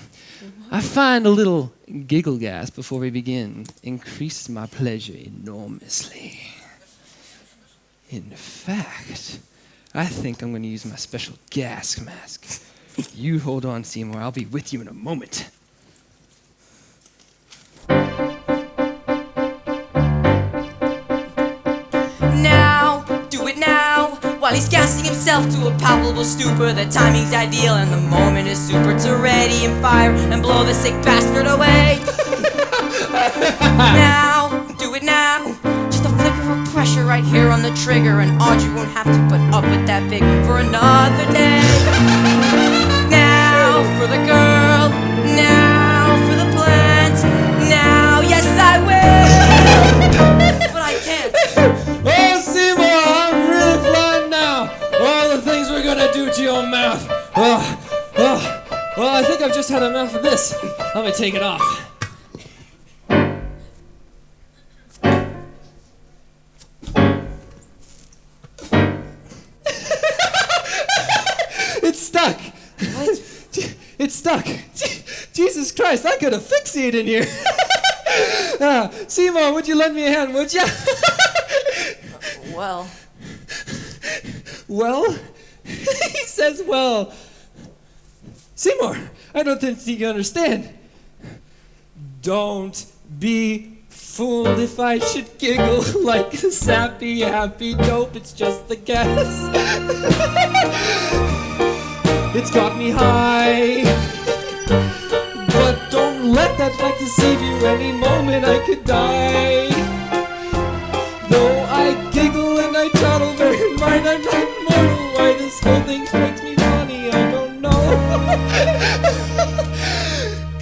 I find a little giggle gas before we begin increases my pleasure enormously. In fact, I think I'm going to use my special gas mask. You hold on, Seymour. I'll be with you in a moment.
Now, do it now. While he's gassing himself to a palpable stupor, the timing's ideal and the moment is super to ready and fire and blow the sick bastard away. Now, do it now. Just a flicker of pressure right here on the trigger, and Audrey won't have to put up with that pig for another day. Now for the girl, now for the plant. Now, yes I will, but I can't.
Oh, Seymour, I'm really flying now. All the things we're gonna do to your mouth. Well, I think I've just had enough of this. Let me take it off. It's stuck.
What?
It's stuck. Jesus Christ, I could asphyxiate in here. Seymour, would you lend me a hand, would you?
Well.
Well? He says well. Seymour, I don't think you understand. Don't be fooled if I should giggle like a sappy, happy dope. It's just the gas. It's got me high. But don't let that fact deceive you. Any moment I could die. Though I giggle and I chortle, bear in mind I'm not mortal. Why this whole thing strikes me funny, I don't know.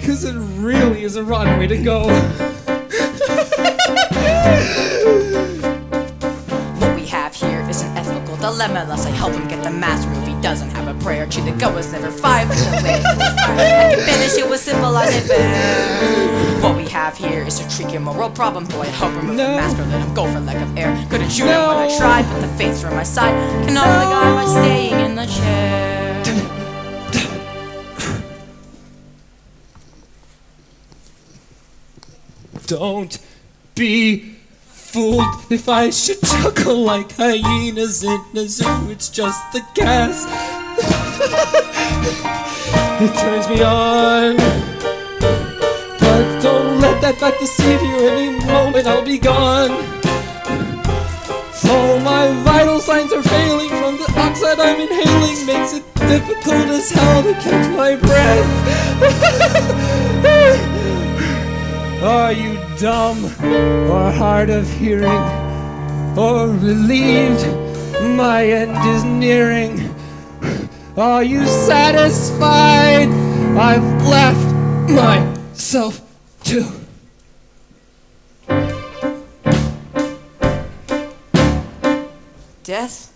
'Cause it really is a rotten way to go.
What we have here is an ethical dilemma. Unless I help him get the mask removed, he doesn't have a prayer. Tree the goat was never fired. I can finish it with simple as it fair. What we have here is a tricky moral problem. Boy, I help remove the mask or let him go for lack of air. Couldn't shoot him when I tried, but the fates were on my side. Can off the guy by staying in the chair.
Don't be fooled if I should chuckle like hyenas in a zoo. It's just the gas. It turns me on. But don't let that fact deceive you. Any moment I'll be gone. So my vital signs are failing from the oxide I'm inhaling. Makes it difficult as hell to catch my breath. Are you dumb or hard of hearing or relieved? My end is nearing. Are you satisfied? I've left myself too.
Death?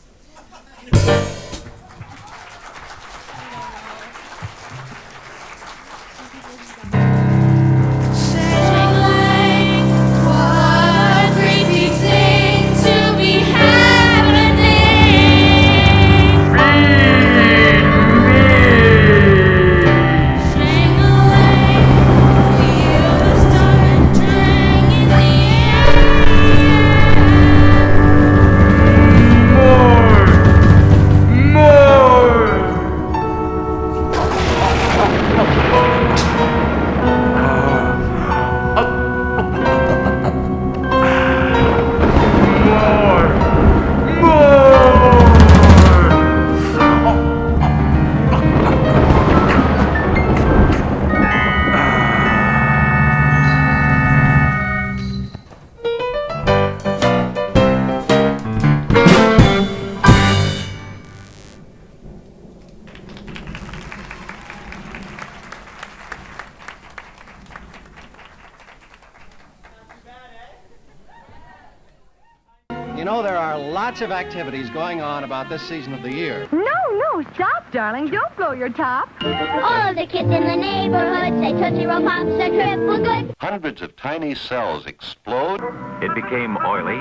You know, there are lots of activities going on about this season of the year.
No, stop, darling. Don't blow your top.
All the kids in the neighborhood say Tootsie Roll Pops are triple good.
Hundreds of tiny cells explode.
It became oily.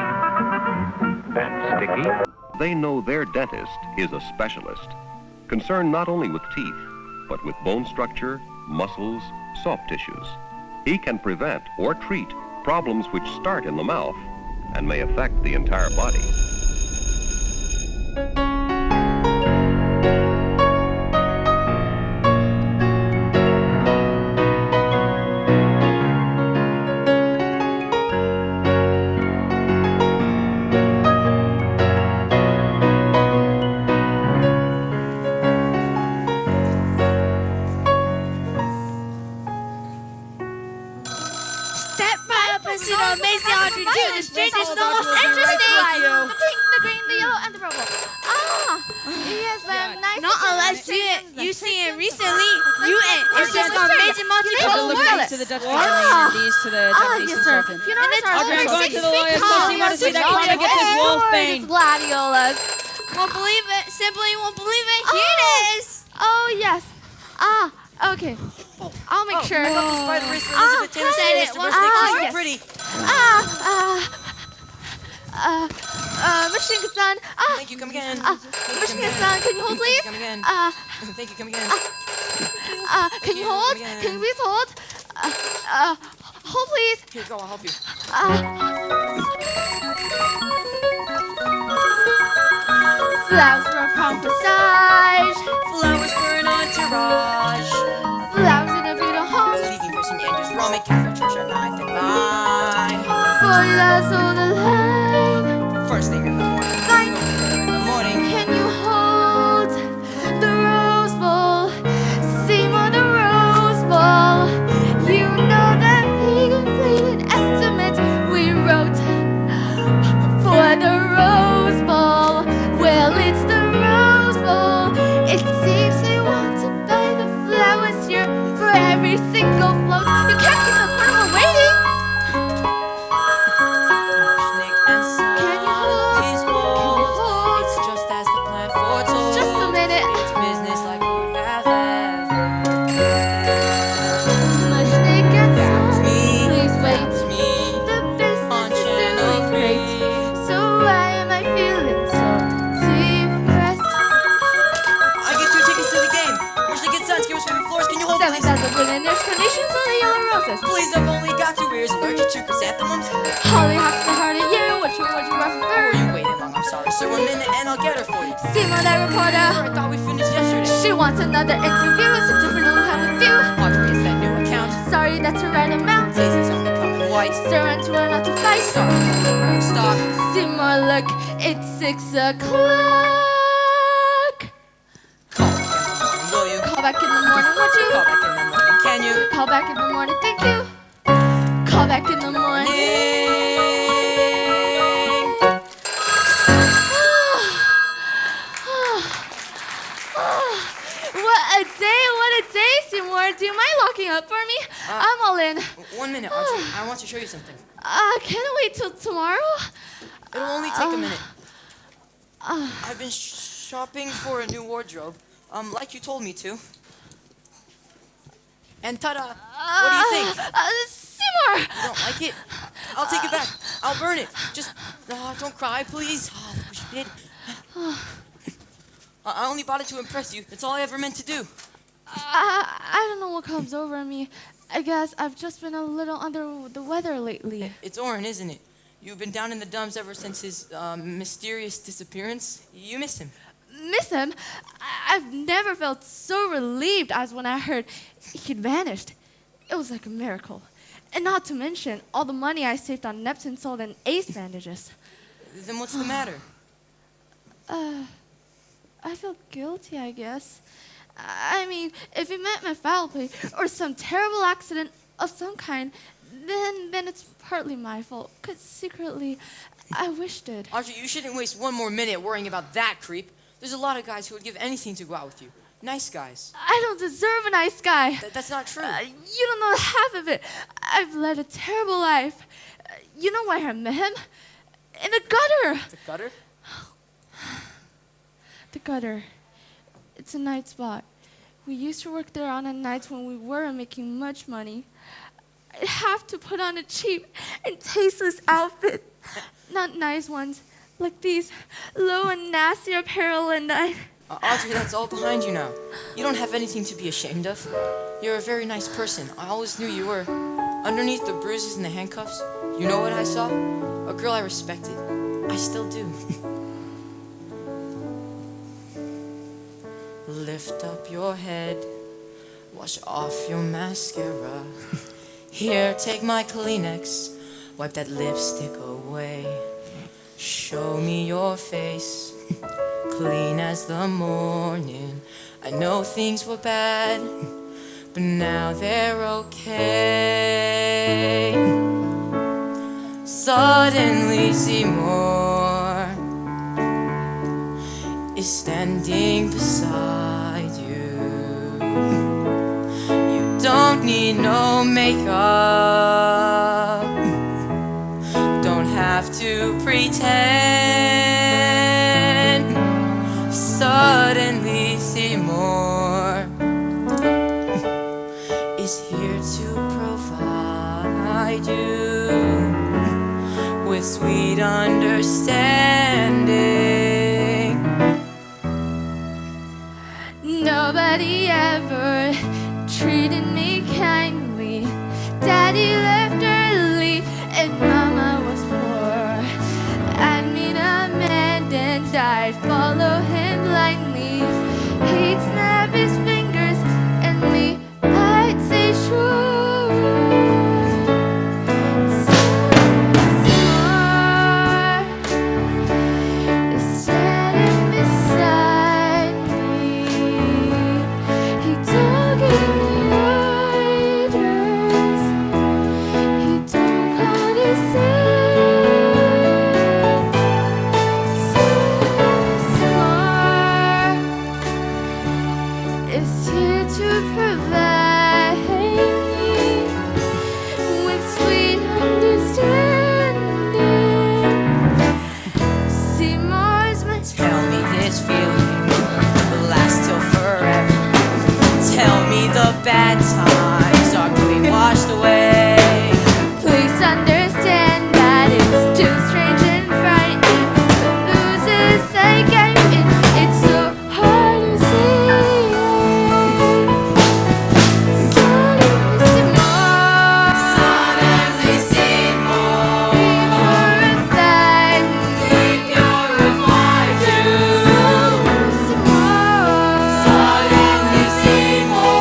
and sticky.
They know their dentist is a specialist, concerned not only with teeth, but with bone structure, muscles, soft tissues. He can prevent or treat problems which start in the mouth and may affect the entire body.
Step right up and see the amazing Audrey too. This change is the most interesting.
The pink, the green, the yellow, and the purple. Ah, yes, but nice.
Not unless you see it recently. It's just an amazing multicolor
These to the Dutch Academy and these to the Japanese
yes, sir.
consultant.
You know,
And it's
Audrey, I'm
over
going
6
to the lawyer
feet
so
tall.
she wants to see that Clara gets his wolf bane.
Gladiolas.
Won't believe it. Simply won't believe it. Here it is.
Oh, yes. Okay. I'll make sure.
Elizabeth Taylor
said it.
yes.
pretty.
Mushnik and Son.
Thank you, come again.
Mushnik and Son, can you hold, please?
Come again. Thank you, come again.
Can you hold? Can you please hold? Hold, please.
Here, go, I'll help you.
Flowers for a prom corsage.
Flowers for an entourage.
Flowers in a beautiful home.
Leaving for St. Andrew's Roman Catholic Church at 9 to 9.
For us on the line.
First thing in the morning.
Fine.
In the morning.
Can you hold the Rose Bowl? Seymour, the Rose Bowl. You know that big inflated estimate we wrote for the Rose Bowl. Well, it's the Rose Bowl. It seems they want to buy the flowers here for every single float. You can't keep the portable waiting.
Mushnik and Son.
Can you hold?
Please hold. It's just as the plan foretold.
Just a minute.
It's business like we have ever.
Mushnik and
That's
Son.
me.
Please wait.
That's me.
The
On
business is
Channel
doing great.
3.
So why am I feeling so depressed?
I get 2 tickets to the game. Mushnik and Son, skewers favorite floors. Can you hold
7,000
please?
billionaires, carnations, and the yellow roses.
Please, I've only got 2 ears, allergic to chrysanthemums.
Hollyhocks are hard at you. What you prefer?
Were you waiting long? I'm sorry, sir. 1 minute and I'll get her for you.
Seymour, that reporter.
I thought we finished yesterday.
She wants another interview. It's a different one have with you.
Audrey, is that new account?
Sorry, that's the right amount.
Daisy's only coming white.
Sir, and to not to fight.
Sorry, stop.
Seymour, look, it's 6 o'clock.
Will you?
Call back in the morning, would you?
Call back in the morning. Can you?
Call back in the morning, thank you. Call back in the morning. What a day, Seymour. Do you mind locking up for me? I'm all in.
1 minute, Audrey. I want to show you something.
Can I wait till tomorrow?
It'll only take a minute. I've been shopping for a new wardrobe, like you told me to. And ta-da! What do you think?
Seymour!
You don't like it? I'll take it back. I'll burn it. Just don't cry, please. Oh, look what you did. I only bought it to impress you. That's all I ever meant to do.
I don't know what comes over me. I guess I've just been a little under the weather lately.
It's Oren, isn't it? You've been down in the dumps ever since his mysterious disappearance. You miss him.
Miss him? I've never felt so relieved as when I heard he'd vanished. It was like a miracle. And not to mention all the money I saved on Neptune salt and ace bandages.
Then what's the matter?
I feel guilty, I guess. I mean, if it meant my foul play or some terrible accident of some kind, then it's partly my fault. Because secretly, I wished it.
Audrey, you shouldn't waste 1 more minute worrying about that creep. There's a lot of guys who would give anything to go out with you. Nice guys.
I don't deserve a nice guy.
That's not true.
You don't know half of it. I've led a terrible life. You know where I met him? In the gutter.
The gutter?
The gutter. It's a night spot. We used to work there on the nights when we weren't making much money. I'd have to put on a cheap and tasteless outfit. Not nice ones, like these low and nasty apparel, and I...
Audrey, that's all behind you now. You don't have anything to be ashamed of. You're a very nice person. I always knew you were. Underneath the bruises and the handcuffs, you know what I saw? A girl I respected. I still do. Lift up your head, wash off your mascara. Here, take my Kleenex, wipe that lipstick away. Show me your face, clean as the morning. I know things were bad, but now they're okay. Suddenly Seymour is standing beside you. You don't need no makeup, don't have to pretend. Suddenly Seymour is here to provide you with sweet understanding.
Nobody ever treated me kindly. Daddy left early and Mama was poor. I mean, a man then died, follow him blindly. He'd snap his fingers and me, I'd say sure.
Bad times are being washed away.
Please understand that it's too strange and frightening to lose it again. It's so hard to see. Suddenly Seymour, purified, purified too. Suddenly Seymour.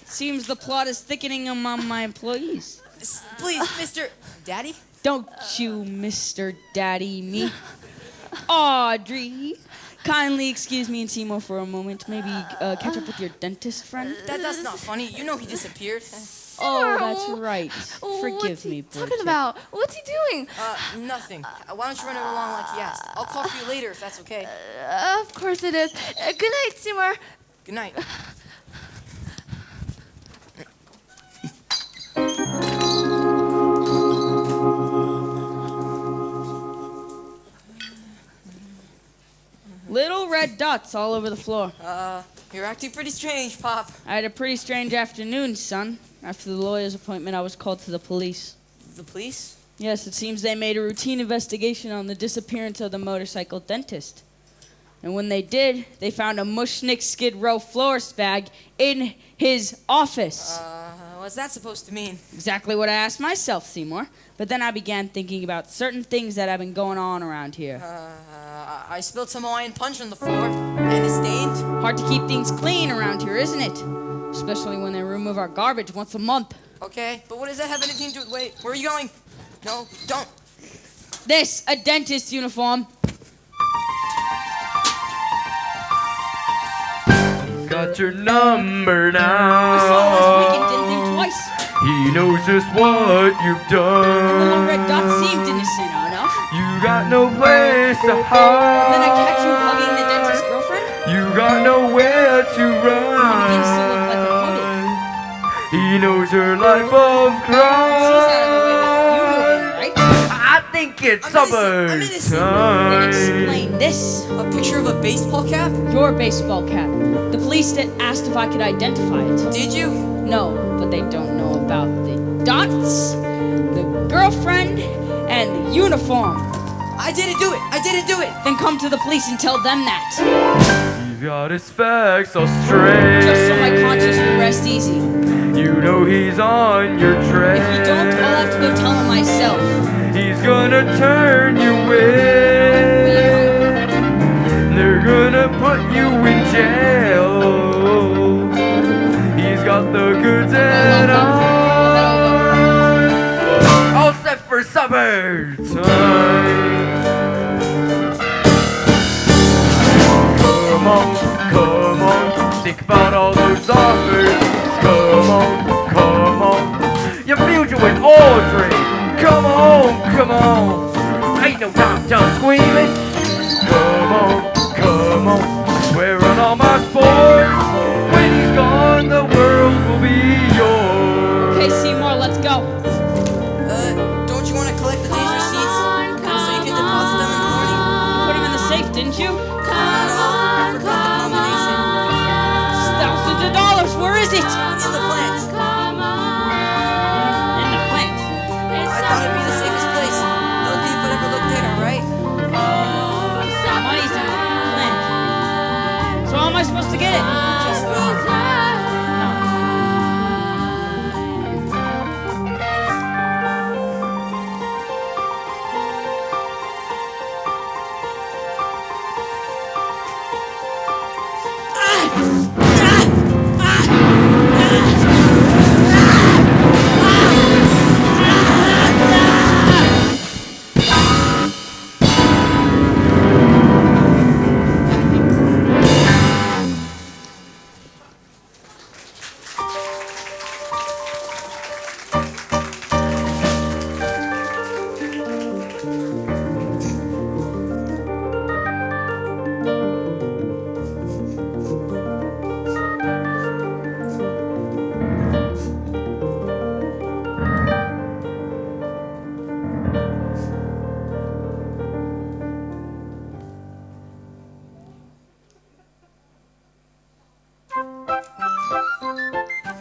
Seems the plot is thickening among my employees.
Please, Mr. Daddy?
Don't you Mr. Daddy me. Audrey, kindly excuse me and Seymour for a moment. Maybe catch up with your dentist friend?
That's not funny. You know he disappeared.
Oh, that's right. Forgive me,
What's he talking about? What's he doing?
Nothing. Why don't you run it along like he asked? I'll call for you later if that's okay.
Of course it is. Good night, Seymour.
Good night.
Little red dots all over the floor.
You're acting pretty strange, Pop.
I had a pretty strange afternoon, son. After the lawyer's appointment, I was called to the police.
The police?
Yes, it seems they made a routine investigation on the disappearance of the motorcycle dentist. And when they did, they found a Mushnik Skid Row florist bag in his office.
What's that supposed to mean?
Exactly what I asked myself, Seymour. But then I began thinking about certain things that have been going on around here.
I spilled some Hawaiian punch on the floor, and it's stained.
Hard to keep things clean around here, isn't it? Especially when they remove our garbage once a month.
Okay, but what does that have anything to do with... Wait, where are you going? No, don't.
This, a dentist's uniform.
Got your number now.
I saw last week and didn't think twice.
He knows just what you've
The little
done.
red dot seemed innocent enough.
You got no place to hide.
Then I catch you hugging the dentist's girlfriend.
You got nowhere to run.
He begins to look like a motive.
He knows her life of crime.
She's out of the way with you moving, right?
I think it's summertime.
Then explain this.
A picture of a baseball cap?
Your baseball cap. The police asked if I could identify it.
Did you?
No, but they don't know about the dots, the girlfriend, and the uniform.
I didn't do it. I didn't do it.
Then come to the police and tell them that.
He's got his facts all straight.
Just so my conscience will rest easy.
You know he's on your trail.
If you don't, I'll have to go tell him myself.
He's gonna turn you in. They're gonna put you in jail. He's got the goods and all set for summertime. Come on, think about all those offers. Come on, your future with Audrey. Come on, ain't no time done squealing. Come on, swear on all my sports. When he's gone, the world will be yours.
Okay, Seymour, let's go.
Don't you want to collect the day's receipts so you can deposit them in the morning?
You put them in the safe, didn't you?
I forgot the combination.
Thousands of dollars, where is it?
In the plant.
In the plant.
I thought it'd be the safest place. No thief would ever look there, right?
Money's in the plant. So how am I supposed to get it?
Just go.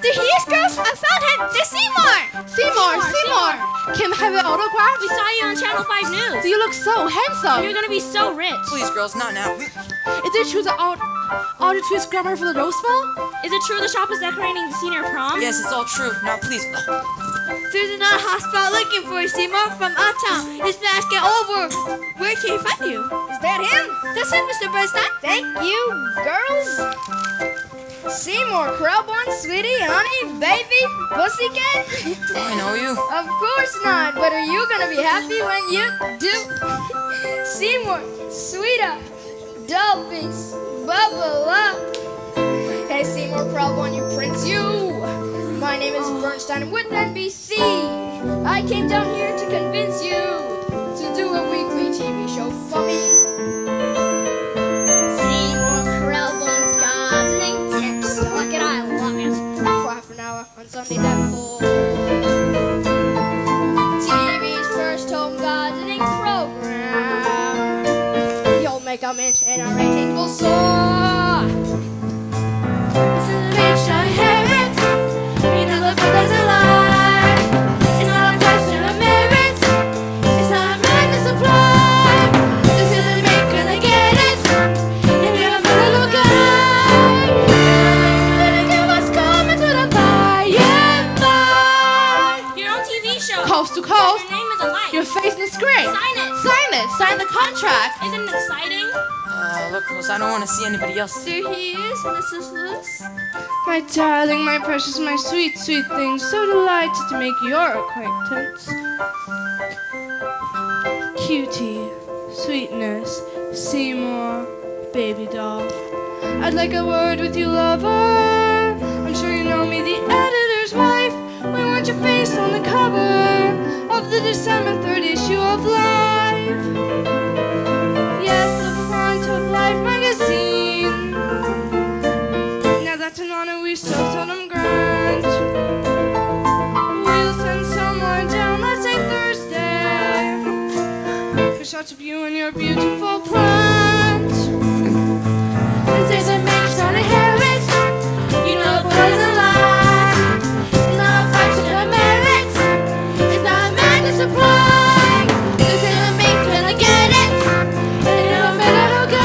There he is, girls! I found him! There's Seymour!
Seymour! Can I have an autograph?
We saw you on Channel 5 News.
You look so handsome.
You're gonna be so rich.
Please, girls, not now.
Is it true that Audrey is grammar for the Rose Bowl?
Is it true the shop is decorating the senior prom?
Yes, it's all true. Now, please.
There's another hotspot looking for you, Seymour, from uptown. His fast get over. Where can he find you? Is that him? That's him, Mr. Bernstein.
Thank you, girls. Seymour, Krellborn, sweetie, honey, baby, pussycat.
Do I know you?
Of course not, but are you gonna be happy when you do? Seymour, sweetheart, doll piece, bubble up. Hey, Seymour, Krellborn, you prince, you. My name is Bernstein, and with NBC, I came down here to convince you to do a weekly TV show for me. Seymour Krellborn's gardening tips. Look it, I love it. For half an hour on Sundays at 4. TV's first home gardening program. You'll make a mint and our ratings will soar. This is a bitch, I hear it. You know the there's a lie. It's not a question of merit. It's not a magnus supply. This isn't me gonna get it. If you're a little guy, then you must come into the by and by.
Your own TV show.
Coast to coast.
Your name is alike.
Your face in the screen.
Sign it.
Sign it. Sign the contract.
Isn't it exciting?
Look, Rose, I don't want to see anybody else.
There he is, Mrs. Luce.
My darling, my precious, my sweet, sweet thing, so delighted to make your acquaintance. Cutie, sweetness, Seymour, baby doll. I'd like a word with you, lover. I'm sure you know me, the editor's wife. We want your face on the cover of the December 3rd issue of Life. Yes, the front of Life magazine. Now that's an honor we so seldom grant. We'll send someone down, let's say Thursday, for shots of you and your beautiful plant.
There's a match, not a hermit. You know the poison lie. It's not a fraction of merit. It's not a man to supply. This is a make when I get it. And it don't matter how good I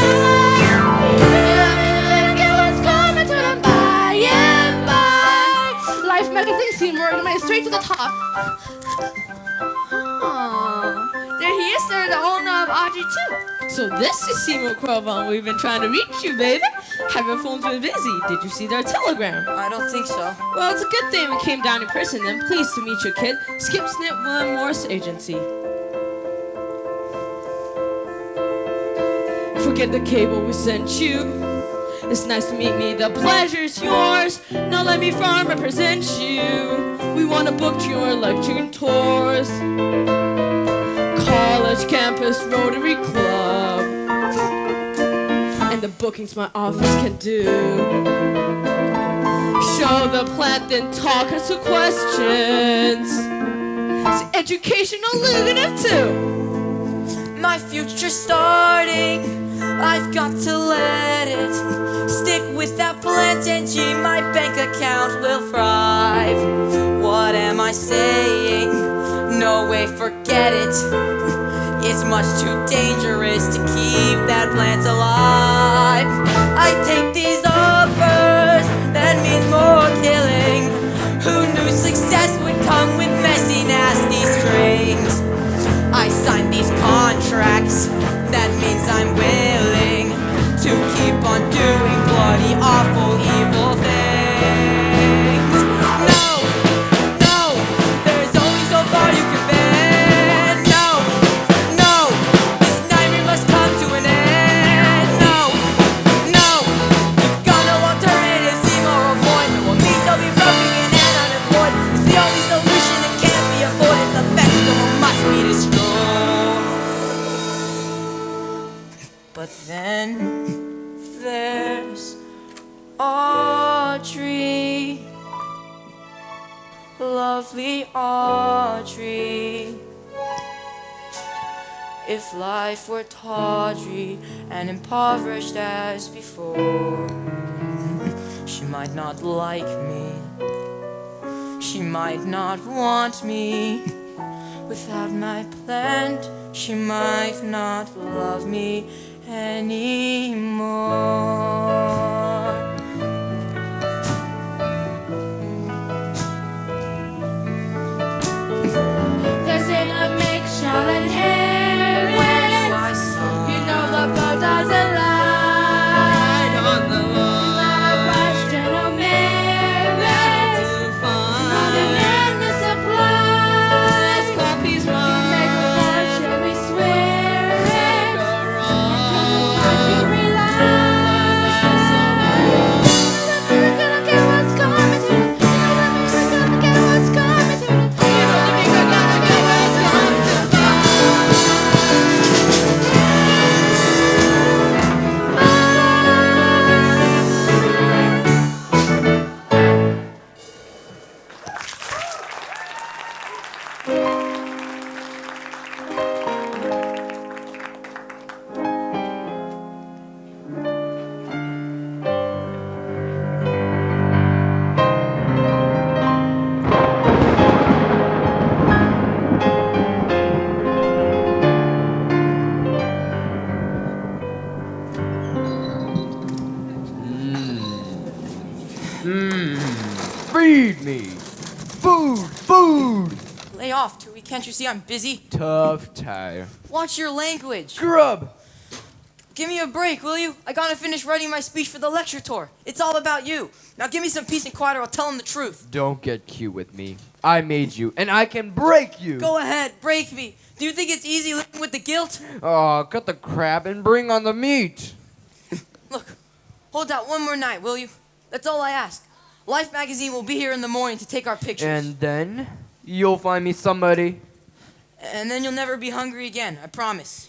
am. And get what's coming to them by and by.
Life magazine, Seymour, you made it straight to the top.
There he is, sir, the owner of RG2.
So this is Seymour Crowbone. We've been trying to reach you, baby. Have your phones been busy? Did you see their telegram?
I don't think so.
Well, it's a good thing we came down in person then. Pleased to meet your kid. Skip Snip William Morris Agency. Forget the cable we sent you. It's nice to meet me. The pleasure's yours. Now let me farm represent you. We want to book your lecture tours. College campus Rotary Club. And the bookings my office can do. Show the plant, then talk us to questions. It's educational lucrative too.
My future's starting. I've got to let it stick with that plant, and gee, my bank account will thrive. What am I saying? No way, forget it. It's much too dangerous to keep that plant alive. I take these offers, that means more killing. Who knew success would come with messy, nasty strings? I signed these contracts, that means I'm willing to keep on doing bloody, awful, evil things. No, no, there's only so far you can bend. No, no, this nightmare must come to an end. No, no, you've got no alternative, Seymour appointment. Well, me, they'll be roughing and unemployed. It's the only solution that can't be avoided. The festival must be destroyed. But then there's Audrey, lovely Audrey. If life were tawdry and impoverished as before, she might not like me, she might not want me. Without my plant, she might not love me anymore.
There's in a make Charlotte Harris. You know the boat doesn't lie. On the lawn. Not a question of merit. Not an endless supply. Copies wrong. Make a fortune, we swear it. You rely. We're gonna get what's coming to them. We're gonna get what's coming to them. We're gonna get what's coming to them.
Feed me! Food! Food!
Lay off, Tui. Can't you see I'm busy?
Tough tire.
Watch your language.
Grub!
Give me a break, will you? I gotta finish writing my speech for the lecture tour. It's all about you. Now give me some peace and quiet or I'll tell him the truth.
Don't get cute with me. I made you, and I can break you.
Go ahead, break me. Do you think it's easy living with the guilt?
Oh, cut the crap and bring on the meat.
Look, hold out one more night, will you? That's all I ask. Life magazine will be here in the morning to take our pictures.
And then you'll find me somebody.
And then you'll never be hungry again, I promise.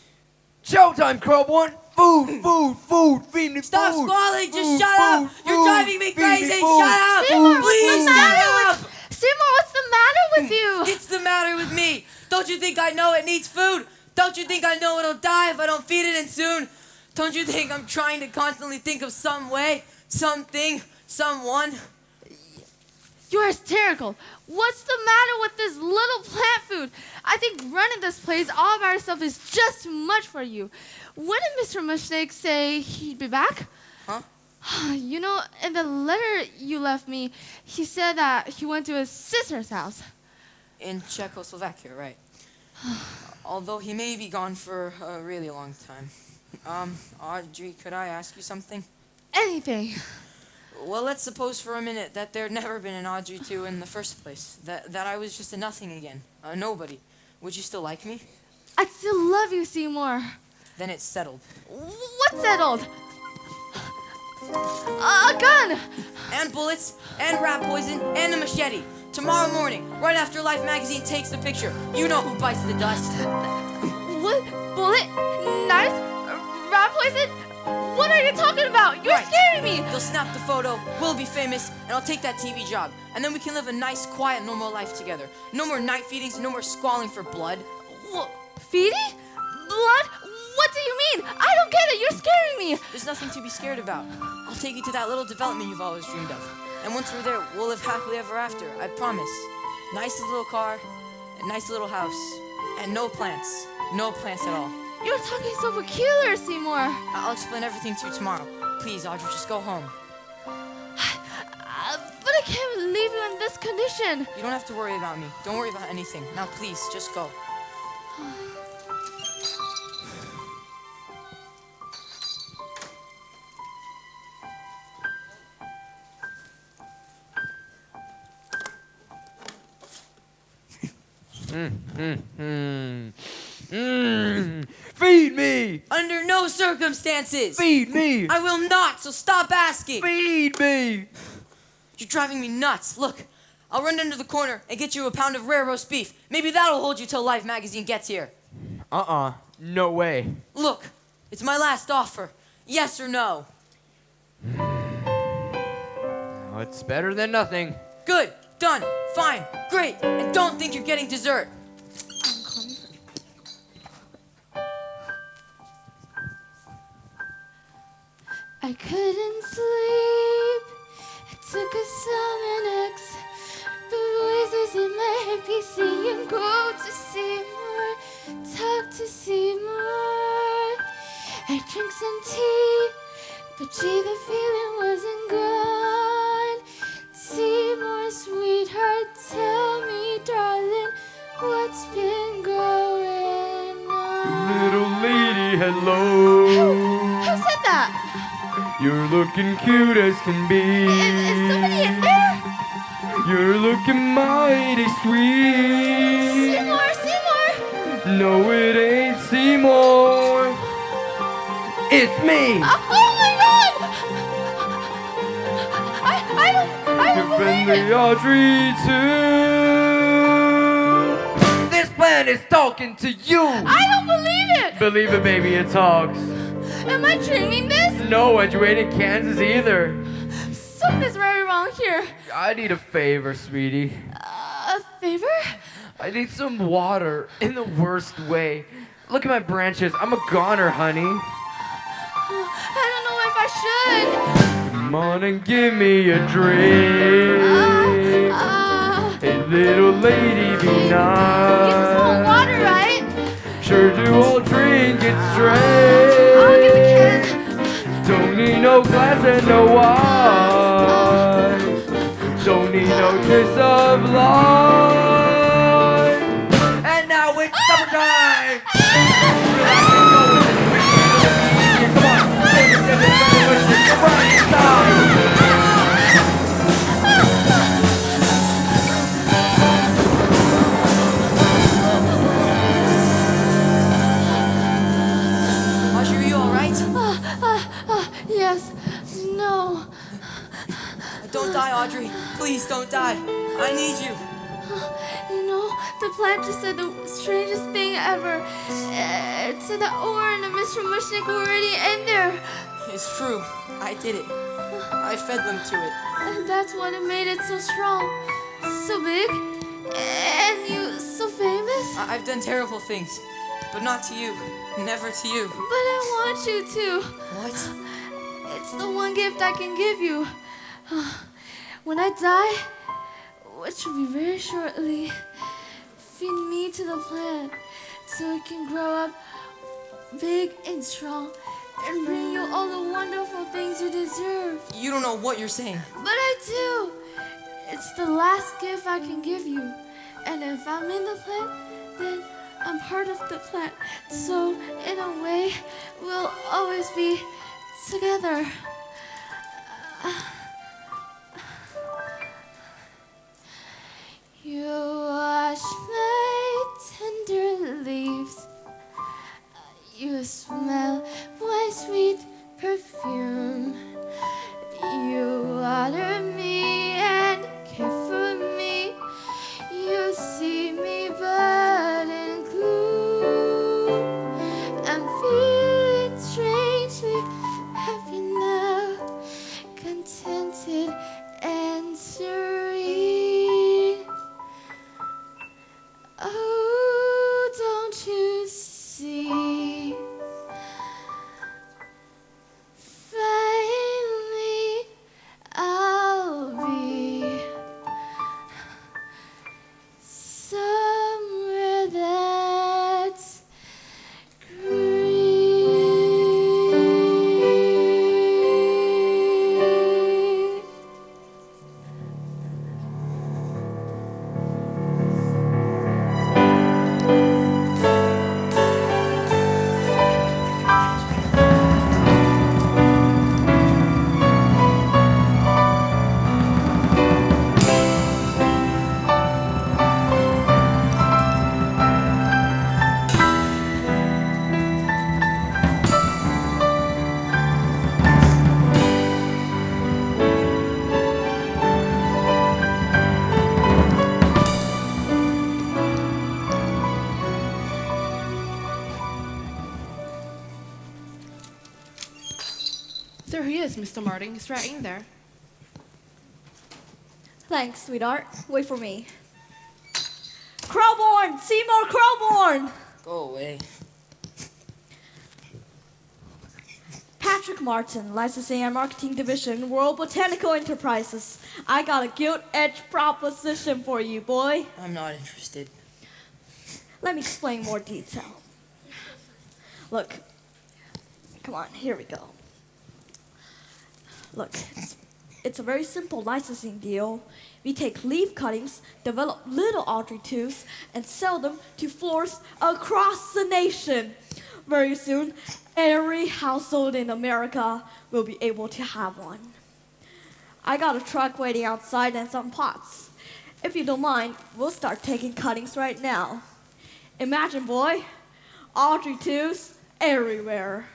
Showtime, Crow One! Food, food, food, feed me
Stop
food!
squalling, just
Food,
shut up!
food,
You're
food,
driving me
feed
crazy,
food.
shut up!
Seymour,
Please shut up!
Seymour, what's the matter with you?
It's the matter with me. Don't you think I know it needs food? Don't you think I know it'll die if I don't feed it in soon? Don't you think I'm trying to constantly think of some way, something, someone?
You're hysterical. What's the matter with this little plant food? I think running this place all by yourself is just too much for you. When did Mr. Mushnik say he'd be back?
Huh?
You know, in the letter you left me, he said that he went to his sister's house.
In Czechoslovakia, right. Although he may be gone for a really long time. Audrey, could I ask you something?
Anything.
Well, let's suppose for a minute that there'd never been an Audrey II in the first place. That I was just a nothing again, a nobody. Would you still like me?
I'd still love you, Seymour.
Then it's settled.
What's settled? A gun!
And bullets, and rat poison, and a machete. Tomorrow morning, right after Life magazine takes the picture. You know who bites the dust.
What? Bullet? Knives? Rat poison? What are you talking about? You're scaring me!
They'll snap the photo, we'll be famous, and I'll take that TV job. And then we can live a nice, quiet, normal life together. No more night feedings, no more squalling for blood.
What? Feeding? Blood? What do you mean? I don't get it. You're scaring me.
There's nothing to be scared about. I'll take you to that little development you've always dreamed of. And once we're there, we'll live happily ever after. I promise. Nice little car, a nice little house, and no plants. No plants at all.
You're talking so peculiar, Seymour.
I'll explain everything to you tomorrow. Please, Audrey, just go home.
But I can't leave you in this condition.
You don't have to worry about me. Don't worry about anything. Now, please, just go.
Feed me!
Under no circumstances!
Feed me!
I will not, so stop asking!
Feed me!
You're driving me nuts. Look, I'll run down to the corner and get you a pound of rare roast beef. Maybe that'll hold you till Life magazine gets here.
No way.
Look, it's my last offer. Yes or no?
Oh, it's better than nothing.
Good, done, fine, great, and don't think you're getting dessert.
I couldn't sleep. It took a Xanax, but voices in my head keep saying, "Go to Seymour, talk to Seymour." I drank some tea, but gee, the feeling wasn't gone. Seymour, sweetheart, tell me, darling, what's been going on?
Little lady, hello.
Who said that?
You're looking cute as can be.
Is somebody in there?
You're looking mighty sweet.
Seymour, Seymour!
No, it ain't Seymour. It's me.
Oh my God! I don't believe it.
The Audrey II. This plan is talking to you.
I don't believe it.
Believe it, baby, it talks.
Am I dreaming this?
No, you ain't in Kansas either.
Something's very wrong here.
I need a favor, sweetie.
A favor?
I need some water in the worst way. Look at my branches. I'm a goner, honey.
I don't know if I should.
Come on and give me a drink. Hey, little lady, be nice.
Give us some water, right?
Sure do, I'll drink it straight.
I'll get the can.
Don't need no glass and no wine. Don't need no kiss of life. And now it's supper time. Relax and go with it.
Audrey, please don't die. I need you.
You know, the plant just said the strangest thing ever. It said that Oren and Mr. Mushnik were already in there.
It's true. I did it. I fed them to it.
And that's what made it so strong, so big, and you so famous.
I've done terrible things, but not to you. Never to you.
But I want you to.
What?
It's the one gift I can give you. When I die, which will be very shortly, feed me to the plant so it can grow up big and strong and bring you all the wonderful things you deserve.
You don't know what you're saying.
But I do. It's the last gift I can give you. And if I'm in the plant, then I'm part of the plant. So in a way, we'll always be together. You wash my tender leaves. You smell my sweet perfume. You water me and care for me. You see me bud and gloom. I'm feeling strangely happy now, contented and serene. Oh, don't you see? Finally, I'll be somewhere that's green.
There he is, Mr. Martin. He's right in there.
Thanks, sweetheart. Wait for me. Crowborn! Seymour Crowborn!
Go away.
Patrick Martin, Licensing and Marketing Division, World Botanical Enterprises. I got a gilt-edged proposition for you, boy.
I'm not interested.
Let me explain more detail. Look, come on, here we go. Look, it's a very simple licensing deal. We take leaf cuttings, develop little Audrey 2s, and sell them to florists across the nation. Very soon, every household in America will be able to have one. I got a truck waiting outside and some pots. If you don't mind, we'll start taking cuttings right now. Imagine, boy, Audrey 2s everywhere.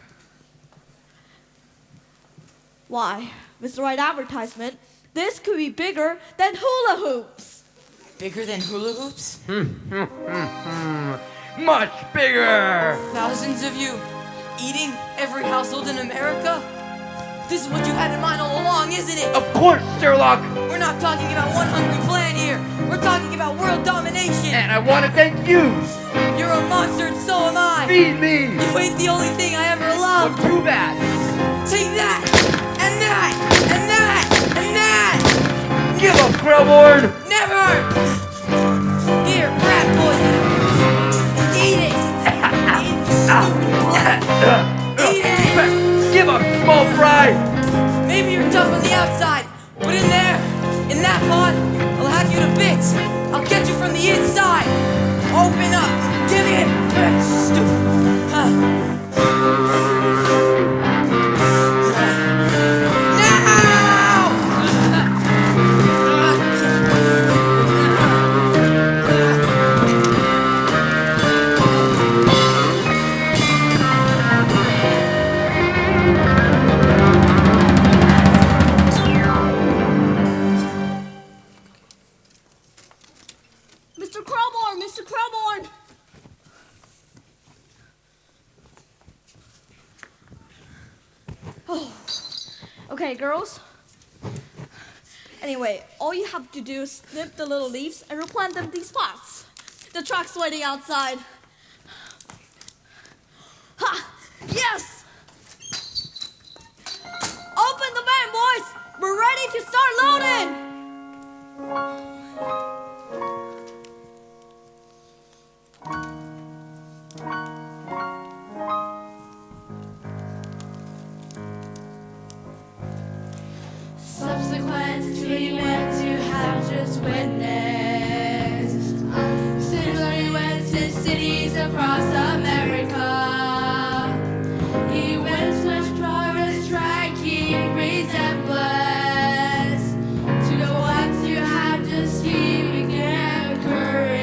Why, with the right advertisement, this could be bigger than hula hoops.
Bigger than hula hoops?
Much bigger!
Thousands of you eating every household in America? This is what you had in mind all along, isn't it?
Of course, Sherlock!
We're not talking about one hungry plan here. We're talking about world domination.
And I want to thank you!
You're a monster and so am I.
Feed me!
You ain't the only thing I ever loved.
Well, too bad.
Take that! And that! And that! And that!
Give up, Crowborn!
Never! Here, rat poison. Eat it! Eat it!
Give up, small fry!
Maybe you're tough on the outside, but in there, in that pot, I'll hack you to bits. I'll get you from the inside. Open up. Give me it. Now!
Okay, girls. Anyway, all you have to do is snip the little leaves and replant them in these pots. The truck's waiting outside. Ha! Yes! Open the van, boys! We're ready to start loading!
Subsequent to events you have just witnessed, similar events in cities across America. Events which draw a striking resemblance to the ones you have just seen begin occurring.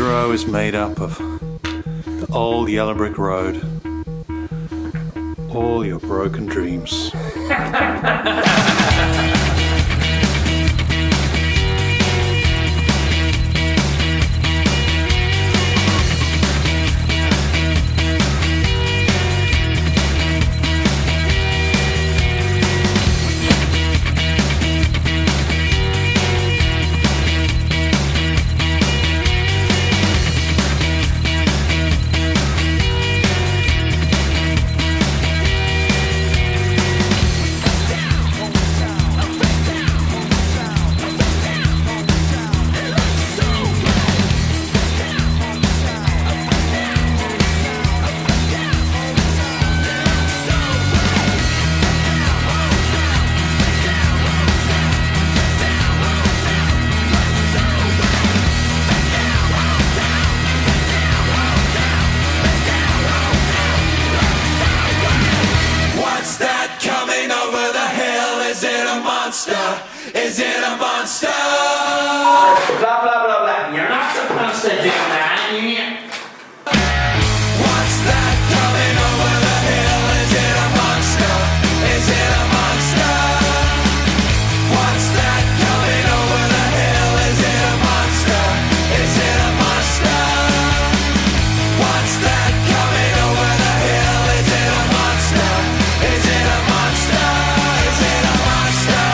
row is made up of the old yellow brick road, all your broken dreams.
Is it a monster?
Blah, blah, blah, blah. You're not supposed to do that.
What's that coming over the hill? Is it a monster? Is it a monster? What's that coming over the hill? Is it a monster? Is it a monster? What's that coming over the hill? Is it a monster? Is it a monster? Is it a monster?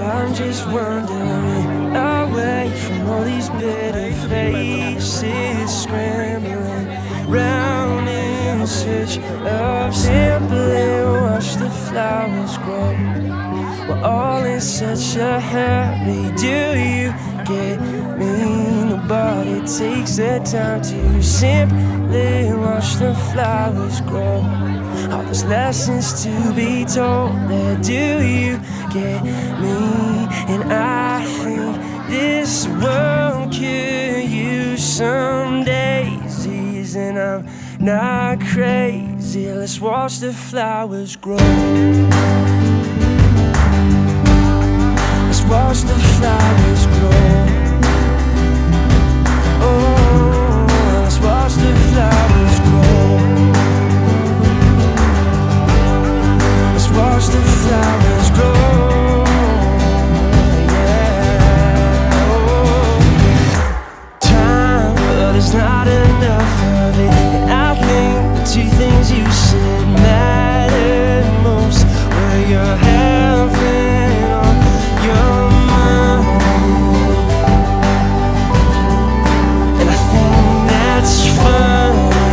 I'm just wandering away from all these bitter faces, scrambling round in search of simply watch the flowers grow. We're all in such a hurry. Do you get me? Nobody takes the time to simply watch the flowers grow. All those lessons to be told there. Do you get me? And I think this world could use some daisies, and I'm not crazy. Let's watch the flowers grow. Let's watch the flowers grow. Oh, let's watch the flowers grow. Let's watch the flowers grow. There's not enough of it, and I think the two things you said mattered most were your health and on your mind. And I think that's funny.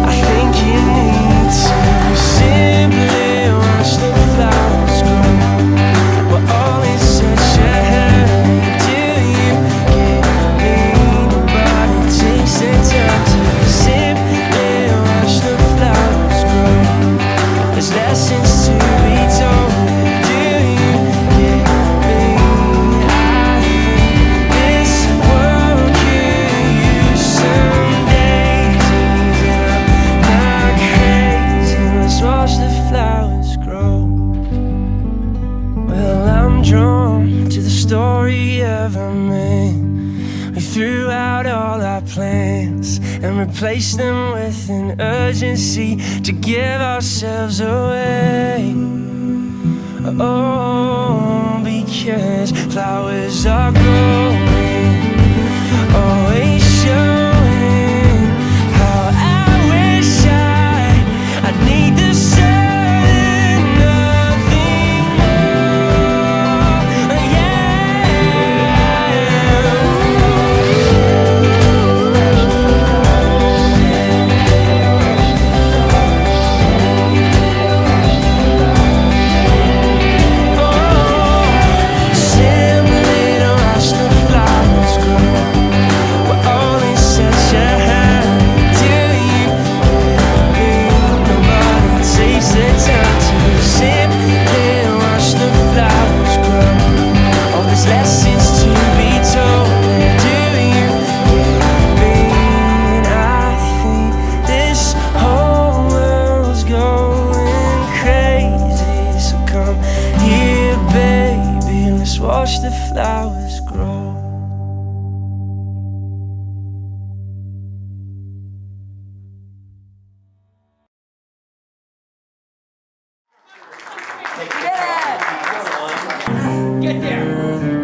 I think you need to simply watch the flowers grow. We're all in such a hurry. Lessons to be told. Do you get me? I think this world could use some daisies, and I'm not crazy. Let's watch the flowers grow. Well, I'm drawn to the story of a man. We threw out all our plans and replace them with an urgency to give ourselves away. Oh, because flowers are growing, always showing how I wish I'd need the sun and nothing more. Yeah. Simply to watch the watch the flowers grow.
Get there!